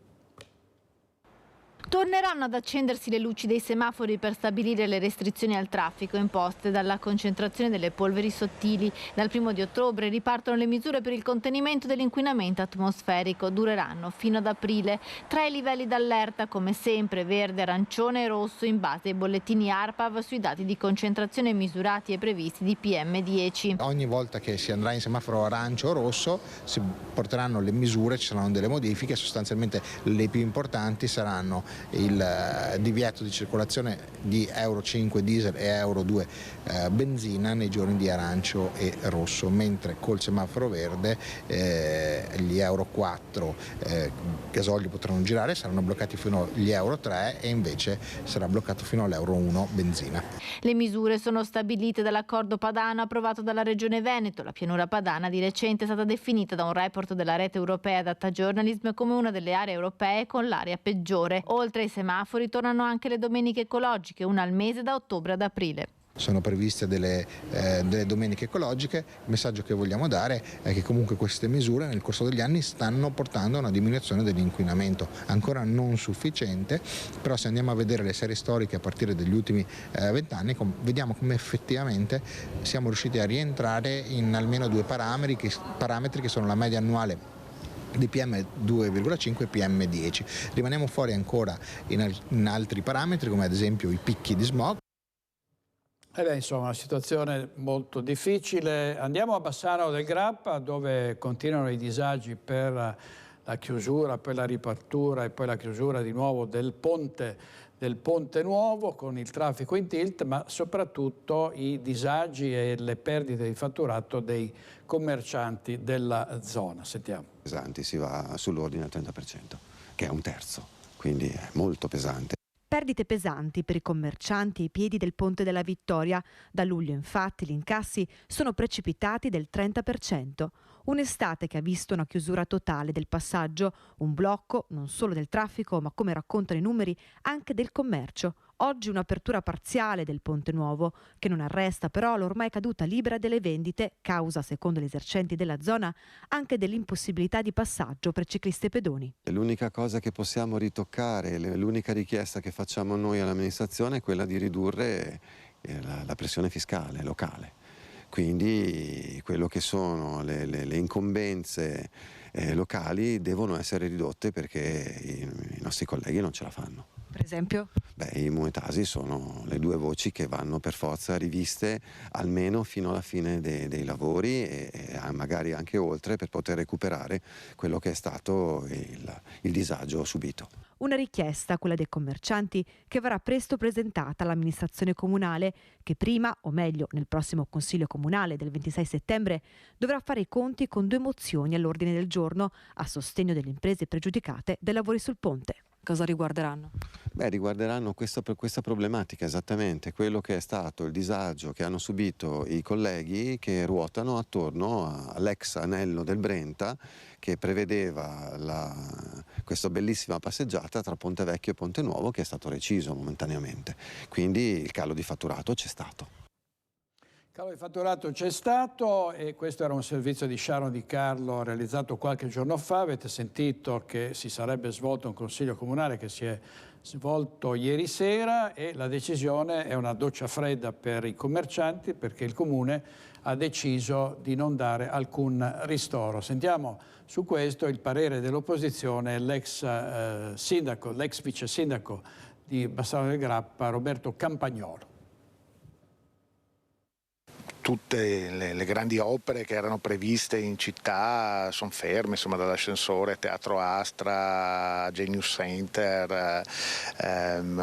Torneranno ad accendersi le luci dei semafori per stabilire le restrizioni al traffico imposte dalla concentrazione delle polveri sottili. Dal 1° ottobre ripartono le misure per il contenimento dell'inquinamento atmosferico. Dureranno fino ad aprile. 3 livelli d'allerta, come sempre, verde, arancione e rosso, in base ai bollettini ARPAV sui dati di concentrazione misurati e previsti di PM10.
Ogni volta che si andrà in semaforo arancio o rosso si porteranno le misure, ci saranno delle modifiche, sostanzialmente le più importanti saranno il divieto di circolazione di Euro 5 diesel e Euro 2 benzina nei giorni di arancio e rosso, mentre col semaforo verde gli Euro 4 gasolio potranno girare, saranno bloccati fino agli Euro 3 e invece sarà bloccato fino all'Euro 1 benzina.
Le misure sono stabilite dall'accordo padano approvato dalla Regione Veneto. La pianura padana di recente è stata definita da un report della rete europea Data Journalism come una delle aree europee con l'area peggiore. Oltre ai semafori tornano anche le domeniche ecologiche, una al mese da ottobre ad aprile.
sono previste delle domeniche ecologiche. Il messaggio che vogliamo dare è che comunque queste misure nel corso degli anni stanno portando a una diminuzione dell'inquinamento, ancora non sufficiente, però se andiamo a vedere le serie storiche a partire dagli ultimi 20 anni vediamo come effettivamente siamo riusciti a rientrare in almeno due parametri che sono la media annuale di PM2,5 e PM10. Rimaniamo fuori ancora in altri parametri come ad esempio i picchi di smog.
Insomma, una situazione molto difficile. Andiamo a Bassano del Grappa, dove continuano i disagi per la chiusura, poi la ripartura e poi la chiusura di nuovo del ponte nuovo con il traffico in tilt, ma soprattutto i disagi e le perdite di fatturato dei commercianti della zona. Sentiamo.
Pesanti, si va sull'ordine del 30%, che è un terzo, quindi è molto pesante.
Perdite pesanti per i commercianti ai piedi del Ponte della Vittoria. Da luglio infatti gli incassi sono precipitati del 30%. Un'estate che ha visto una chiusura totale del passaggio, un blocco non solo del traffico ma, come raccontano i numeri, anche del commercio. Oggi un'apertura parziale del Ponte Nuovo, che non arresta però l'ormai caduta libera delle vendite, causa, secondo gli esercenti della zona, anche dell'impossibilità di passaggio per ciclisti e pedoni.
L'unica cosa che possiamo ritoccare, l'unica richiesta che facciamo noi all'amministrazione è quella di ridurre la pressione fiscale locale. Quindi quello che sono le incombenze locali devono essere ridotte perché i nostri colleghi non ce la fanno.
Per esempio?
I muetasi sono le due voci che vanno per forza riviste almeno fino alla fine dei lavori e magari anche oltre, per poter recuperare quello che è stato il disagio subito.
Una richiesta, quella dei commercianti, che verrà presto presentata all'amministrazione comunale, che prima, o meglio nel prossimo Consiglio Comunale del 26 settembre, dovrà fare i conti con 2 mozioni all'ordine del giorno a sostegno delle imprese pregiudicate dai lavori sul ponte. Cosa riguarderanno?
Riguarderanno questa problematica, esattamente, quello che è stato il disagio che hanno subito i colleghi che ruotano attorno all'ex anello del Brenta, che prevedeva questa bellissima passeggiata tra Ponte Vecchio e Ponte Nuovo, che è stato reciso momentaneamente. Quindi il calo di fatturato c'è stato.
Il calo di fatturato c'è stato e questo era un servizio di Sharon Di Carlo realizzato qualche giorno fa. Avete sentito che si sarebbe svolto un consiglio comunale che si è svolto ieri sera e la decisione è una doccia fredda per i commercianti perché il comune ha deciso di non dare alcun ristoro. Sentiamo su questo il parere dell'opposizione, l'ex vice sindaco di Bassano del Grappa, Roberto Campagnolo.
Tutte le grandi opere che erano previste in città sono ferme, insomma, dall'ascensore, Teatro Astra, Genius Center,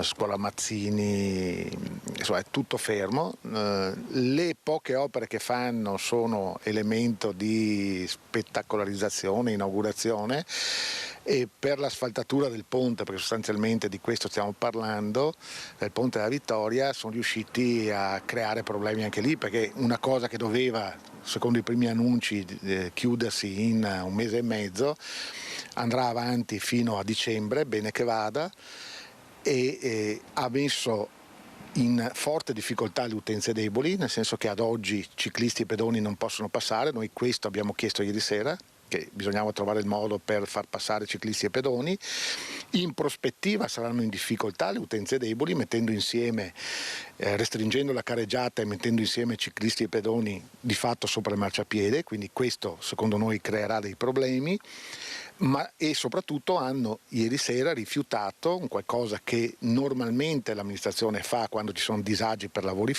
Scuola Mazzini, insomma è tutto fermo. Le poche opere che fanno sono elemento di spettacolarizzazione, inaugurazione, e per l'asfaltatura del ponte, perché sostanzialmente di questo stiamo parlando, del Ponte della Vittoria, sono riusciti a creare problemi anche lì, perché una cosa che doveva, secondo i primi annunci, chiudersi in 1 mese e mezzo, andrà avanti fino a dicembre, bene che vada, e ha messo in forte difficoltà le utenze deboli, nel senso che ad oggi ciclisti e pedoni non possono passare. Noi questo abbiamo chiesto ieri sera, che bisognava trovare il modo per far passare ciclisti e pedoni. In prospettiva saranno in difficoltà le utenze deboli, mettendo insieme, restringendo la careggiata e mettendo insieme ciclisti e pedoni di fatto sopra il marciapiede, quindi questo secondo noi creerà dei problemi. E soprattutto hanno ieri sera rifiutato un qualcosa che normalmente l'amministrazione fa quando ci sono disagi per lavori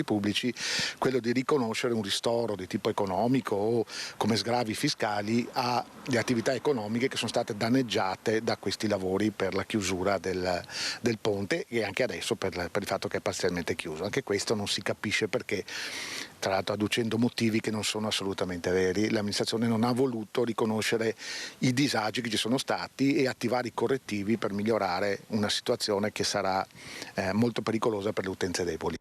pubblici, quello di riconoscere un ristoro di tipo economico o come sgravi fiscali alle attività economiche che sono state danneggiate da questi lavori per la chiusura del ponte e anche adesso per il fatto che è parzialmente chiuso. Anche questo non si capisce perché, tra l'altro adducendo motivi che non sono assolutamente veri. L'amministrazione non ha voluto riconoscere i disagi che ci sono stati e attivare i correttivi per migliorare una situazione che sarà molto pericolosa per le utenze deboli.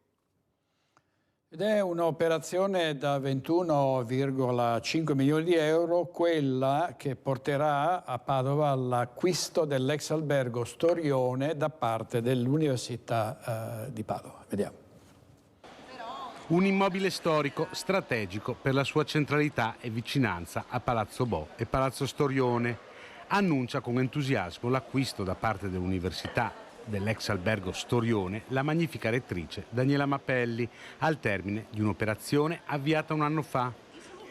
Ed è un'operazione da 21,5 milioni di euro, quella che porterà a Padova all'acquisto dell'ex albergo Storione da parte dell'Università di Padova. Vediamo.
Un immobile storico strategico per la sua centralità e vicinanza a Palazzo Bo e Palazzo Storione. Annuncia con entusiasmo l'acquisto da parte dell'Università dell'ex albergo Storione la magnifica rettrice Daniela Mapelli, al termine di un'operazione avviata un anno fa.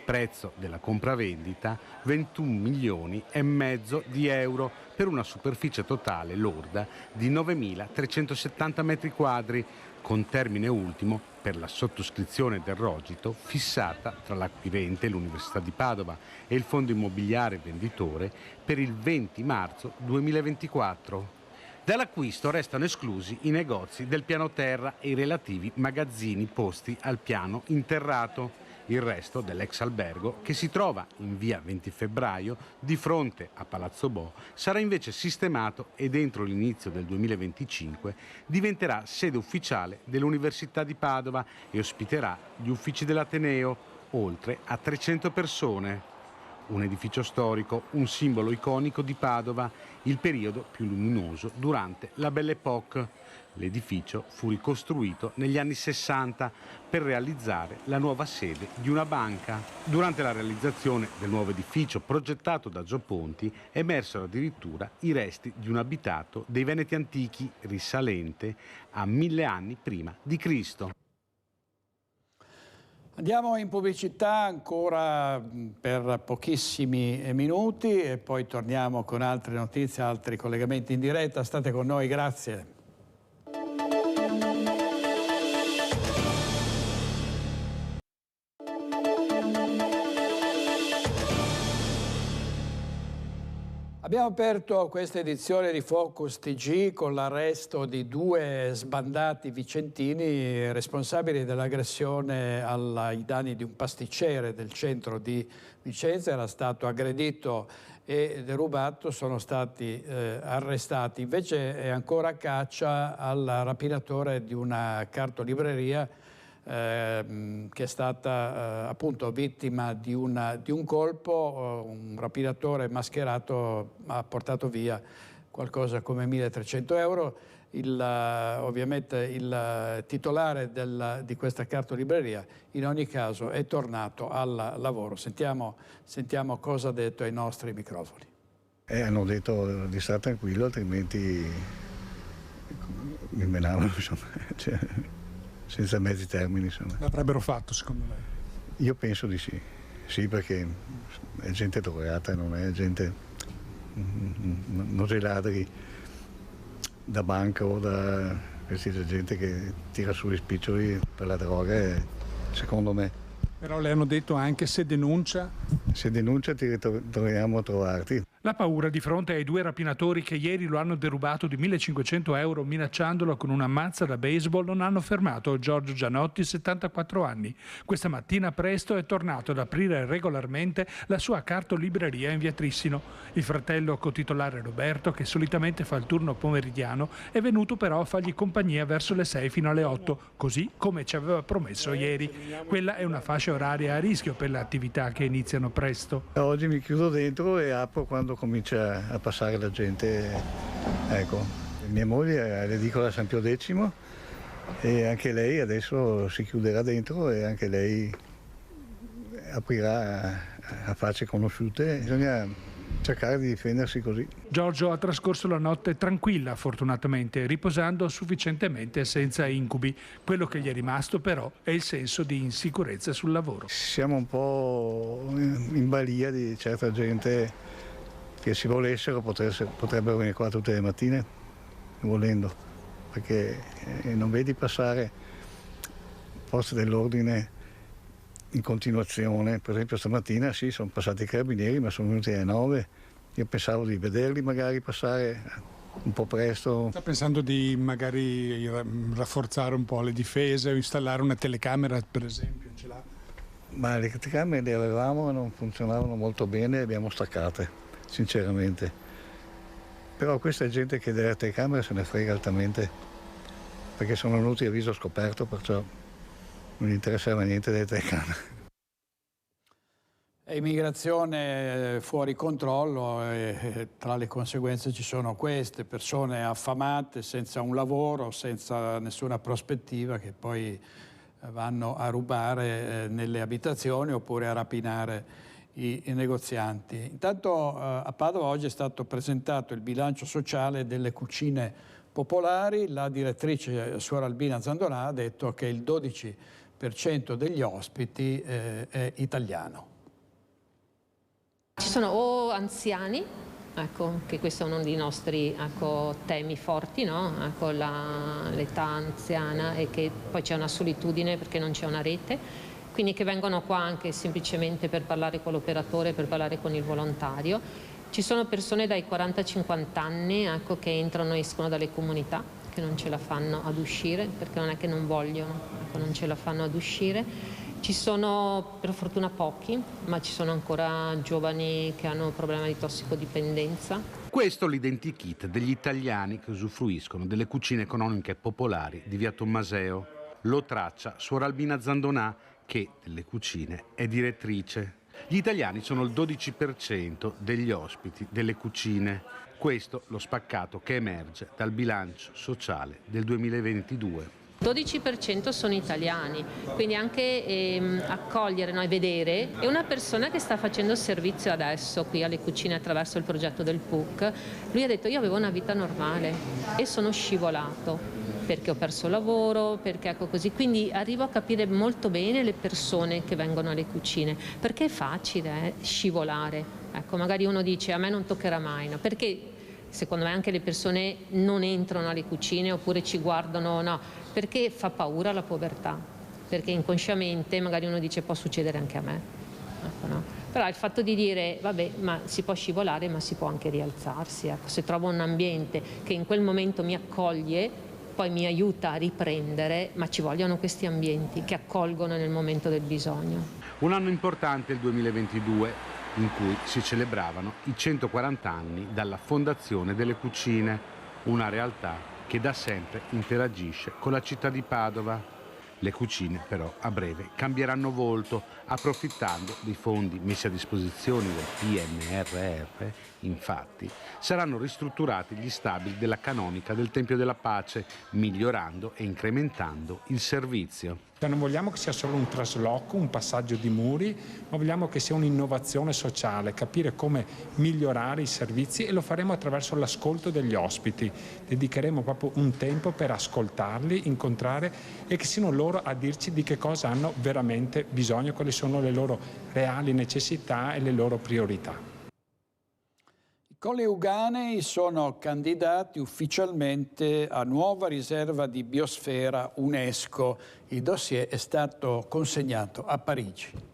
Prezzo della compravendita 21 milioni e mezzo di euro per una superficie totale lorda di 9.370 metri quadri, con termine ultimo per la sottoscrizione del rogito fissata tra l'acquirente, l'Università di Padova, e il fondo immobiliare venditore per il 20 marzo 2024. Dall'acquisto restano esclusi i negozi del piano terra e i relativi magazzini posti al piano interrato. Il resto dell'ex albergo, che si trova in via 20 febbraio di fronte a Palazzo Bo, sarà invece sistemato e entro l'inizio del 2025 diventerà sede ufficiale dell'Università di Padova e ospiterà gli uffici dell'Ateneo, oltre a 300 persone. Un edificio storico, un simbolo iconico di Padova, il periodo più luminoso durante la Belle Époque. L'edificio fu ricostruito negli anni 60 per realizzare la nuova sede di una banca. Durante la realizzazione del nuovo edificio progettato da Gio Ponti emersero addirittura i resti di un abitato dei Veneti antichi risalente a 1000 anni prima di Cristo.
Andiamo in pubblicità ancora per pochissimi minuti e poi torniamo con altre notizie, altri collegamenti in diretta. State con noi, grazie. Abbiamo aperto questa edizione di Focus TG con l'arresto di 2 sbandati vicentini responsabili dell'aggressione ai danni di un pasticcere del centro di Vicenza. Era stato aggredito e derubato, sono stati arrestati. Invece è ancora a caccia al rapinatore di una cartolibreria che è stata appunto vittima di un colpo. Un rapinatore mascherato ha portato via qualcosa come 1.300 euro. Ovviamente il titolare di questa cartolibreria in ogni caso è tornato al lavoro. Sentiamo cosa ha detto ai nostri microfoni.
Hanno detto di stare tranquillo, altrimenti mi menavano, insomma. Senza mezzi termini, insomma.
L'avrebbero fatto, secondo lei?
Io penso di sì. Sì, perché è gente drogata, non è gente, non c'è ladri da banca o da questa gente che tira su gli spiccioli per la droga, secondo me.
Però le hanno detto anche se denuncia?
Se denuncia ti ritroviamo a trovarti.
La paura di fronte ai 2 rapinatori che ieri lo hanno derubato di 1.500 euro minacciandolo con una mazza da baseball non hanno fermato Giorgio Gianotti, 74 anni. Questa mattina presto è tornato ad aprire regolarmente la sua cartolibreria in via Trissino. Il fratello cotitolare Roberto, che solitamente fa il turno pomeridiano, è venuto però a fargli compagnia verso le 6 fino alle 8, così come ci aveva promesso ieri. Quella è una fascia oraria a rischio per le attività che iniziano presto.
Oggi mi chiudo dentro e apro quando comincia a passare la gente. Ecco, mia moglie è all'edicola a San Pio X e anche lei adesso si chiuderà dentro e anche lei aprirà a facce conosciute. Bisogna cercare di difendersi così.
Giorgio ha trascorso la notte tranquilla, fortunatamente, riposando sufficientemente senza incubi. Quello che gli è rimasto però è il senso di insicurezza sul lavoro.
Siamo un po' in balia di certa gente che se volessero potrebbero venire qua tutte le mattine, volendo, perché non vedi passare forze dell'ordine in continuazione. Per esempio stamattina sì, sono passati i carabinieri, ma sono venuti alle 9. Io pensavo di vederli magari passare un po' presto.
Sta pensando di magari rafforzare un po' le difese o installare una telecamera, per esempio? Ce l'ha?
Ma le telecamere le avevamo e non funzionavano molto bene, le abbiamo staccate, sinceramente. Però questa è gente che delle telecamere se ne frega altamente, perché sono venuti a viso scoperto, perciò non gli interessava niente delle telecamere.
Immigrazione fuori controllo e tra le conseguenze ci sono queste persone affamate, senza un lavoro, senza nessuna prospettiva, che poi vanno a rubare nelle abitazioni oppure a rapinare i negozianti. Intanto a Padova oggi è stato presentato il bilancio sociale delle cucine popolari. La direttrice Suor Albina Zandonà ha detto che il 12% degli ospiti è italiano.
Ci sono o anziani, ecco, che questo è uno dei nostri temi forti, no? Ecco, l'età anziana, e che poi c'è una solitudine perché non c'è una rete. Quindi che vengono qua anche semplicemente per parlare con l'operatore, per parlare con il volontario. Ci sono persone dai 40-50 anni, ecco, che entrano e escono dalle comunità, che non ce la fanno ad uscire, perché non è che non vogliono, ecco, non ce la fanno ad uscire. Ci sono per fortuna pochi, ma ci sono ancora giovani che hanno problemi di tossicodipendenza.
Questo è l'identikit degli italiani che usufruiscono delle cucine economiche popolari di via Tommaseo. Lo traccia Suor Albina Zandonà, che delle cucine è direttrice. Gli italiani sono il 12% degli ospiti delle cucine. Questo lo spaccato che emerge dal bilancio sociale del 2022.
12% sono italiani, quindi anche accogliere, no, e vedere. È una persona che sta facendo servizio adesso qui alle cucine attraverso il progetto del PUC. Lui ha detto: io avevo una vita normale e sono scivolato perché ho perso lavoro, perché ecco così. Quindi arrivo a capire molto bene le persone che vengono alle cucine, perché è facile scivolare. Ecco, magari uno dice: a me non toccherà mai, no? Perché secondo me anche le persone non entrano alle cucine oppure ci guardano, no, perché fa paura la povertà, perché inconsciamente magari uno dice: può succedere anche a me, ecco, no? Però il fatto di dire: vabbè, ma si può scivolare, ma si può anche rialzarsi, ecco. Se trovo un ambiente che in quel momento mi accoglie, poi mi aiuta a riprendere, ma ci vogliono questi ambienti che accolgono nel momento del bisogno.
Un anno importante il 2022, in cui si celebravano i 140 anni dalla fondazione delle cucine, una realtà che da sempre interagisce con la città di Padova. Le cucine però a breve cambieranno volto, approfittando dei fondi messi a disposizione del PNRR. Infatti saranno ristrutturati gli stabili della canonica del Tempio della Pace, migliorando e incrementando il servizio.
Non vogliamo che sia solo un trasloco, un passaggio di muri, ma vogliamo che sia un'innovazione sociale, capire come migliorare i servizi, e lo faremo attraverso l'ascolto degli ospiti. Dedicheremo proprio un tempo per ascoltarli, incontrare, e che siano loro a dirci di che cosa hanno veramente bisogno, quali sono le loro reali necessità e le loro priorità.
I Colli Euganei sono candidati ufficialmente a nuova riserva di biosfera UNESCO. Il dossier è stato consegnato a Parigi.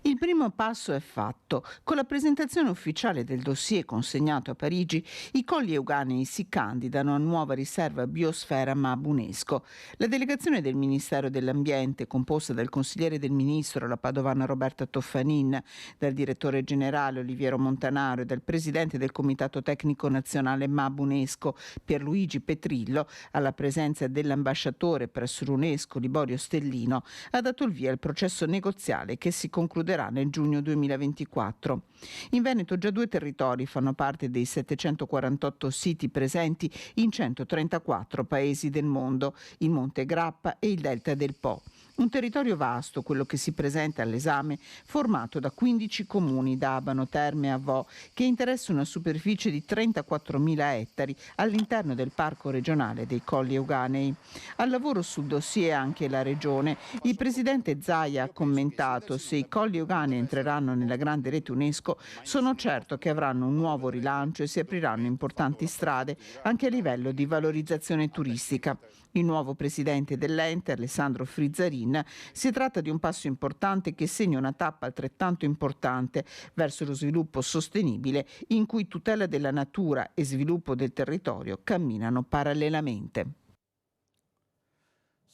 Il primo passo è fatto. Con la presentazione ufficiale del dossier consegnato a Parigi, i Colli Euganei si candidano a nuova riserva biosfera MAB UNESCO. La delegazione del Ministero dell'Ambiente, composta dal consigliere del ministro, la padovana Roberta Toffanin, dal direttore generale Oliviero Montanaro e dal presidente del Comitato Tecnico Nazionale MAB UNESCO, Pierluigi Petrillo, alla presenza dell'ambasciatore presso l'UNESCO Liborio Stellino, ha dato il via al processo negoziale che si concluderà nel giugno 2024. In Veneto già 2 territori fanno parte dei 748 siti presenti in 134 paesi del mondo, il Monte Grappa e il Delta del Po. Un territorio vasto, quello che si presenta all'esame, formato da 15 comuni d'Abano, Terme e Avò, che interessa una superficie di 34.000 ettari all'interno del Parco regionale dei Colli Euganei. Al lavoro sul dossier anche la Regione. Il presidente Zaia ha commentato: se i Colli Euganei entreranno nella grande rete UNESCO, sono certo che avranno un nuovo rilancio e si apriranno importanti strade anche a livello di valorizzazione turistica. Il nuovo presidente dell'ente, Alessandro Frizzarin, si tratta di un passo importante che segna una tappa altrettanto importante verso lo sviluppo sostenibile, in cui tutela della natura e sviluppo del territorio camminano parallelamente.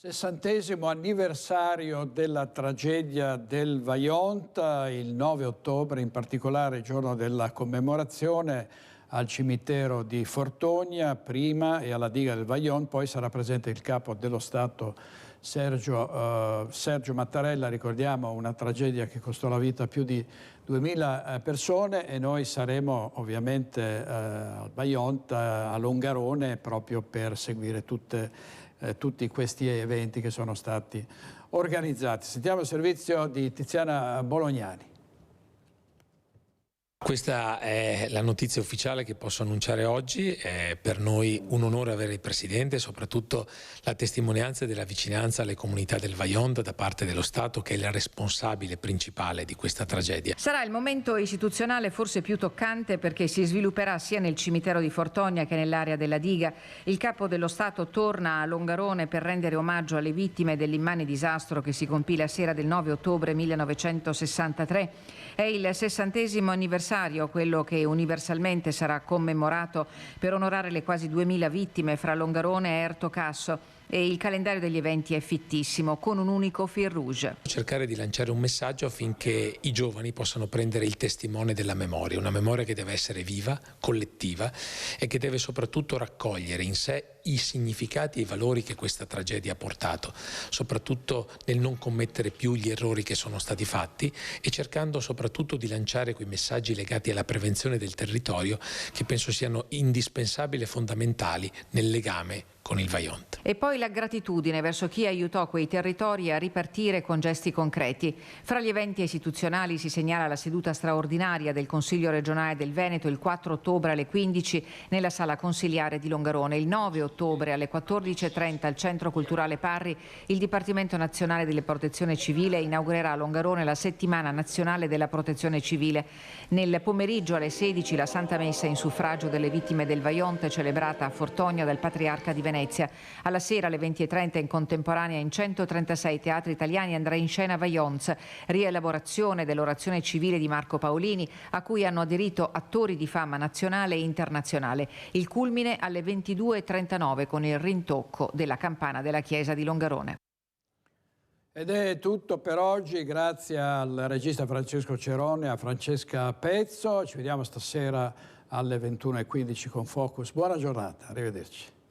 60° anniversario della tragedia del Vajont, il 9 ottobre in particolare, giorno della commemorazione al cimitero di Fortonia prima e alla diga del Vajont, poi sarà presente il capo dello Stato Sergio Mattarella. Ricordiamo una tragedia che costò la vita a più di 2000 persone e noi saremo ovviamente al Vajont, a Longarone, proprio per seguire tutte tutti questi eventi che sono stati organizzati. Sentiamo il servizio di Tiziana Bolognani.
Questa è la notizia ufficiale che posso annunciare oggi. È per noi un onore avere il Presidente e soprattutto la testimonianza della vicinanza alle comunità del Vajont da parte dello Stato, che è il responsabile principale di questa tragedia.
Sarà il momento istituzionale forse più toccante, perché si svilupperà sia nel cimitero di Fortonia che nell'area della diga. Il Capo dello Stato torna a Longarone per rendere omaggio alle vittime dell'immane disastro che si compì la sera del 9 ottobre 1963. È il 60° anniversario, quello che universalmente sarà commemorato per onorare le quasi 2000 vittime fra Longarone e Ertocasso. E il calendario degli eventi è fittissimo, con un unico fil rouge.
Cercare di lanciare un messaggio affinché i giovani possano prendere il testimone della memoria, una memoria che deve essere viva, collettiva e che deve soprattutto raccogliere in sé i significati e i valori che questa tragedia ha portato, soprattutto nel non commettere più gli errori che sono stati fatti e cercando soprattutto di lanciare quei messaggi legati alla prevenzione del territorio che penso siano indispensabili e fondamentali nel legame con il Vajont.
E poi la gratitudine verso chi aiutò quei territori a ripartire con gesti concreti. Fra gli eventi istituzionali si segnala la seduta straordinaria del Consiglio regionale del Veneto il 4 ottobre alle 15 nella sala consiliare di Longarone. Il 9 ottobre alle 14:30 al Centro Culturale Parri il Dipartimento Nazionale della Protezione Civile inaugurerà a Longarone la Settimana Nazionale della Protezione Civile. Nel pomeriggio alle 16 la Santa Messa in suffragio delle vittime del Vajont, celebrata a Fortonia dal Patriarca di Venezia. Alla sera alle 20:30 in contemporanea in 136 teatri italiani andrà in scena Vajont, rielaborazione dell'orazione civile di Marco Paolini, a cui hanno aderito attori di fama nazionale e internazionale. Il culmine alle 22:39 con il rintocco della campana della chiesa di Longarone.
Ed è tutto per oggi, grazie al regista Francesco Cerone e a Francesca Pezzo. Ci vediamo stasera alle 21:15 con Focus. Buona giornata, arrivederci.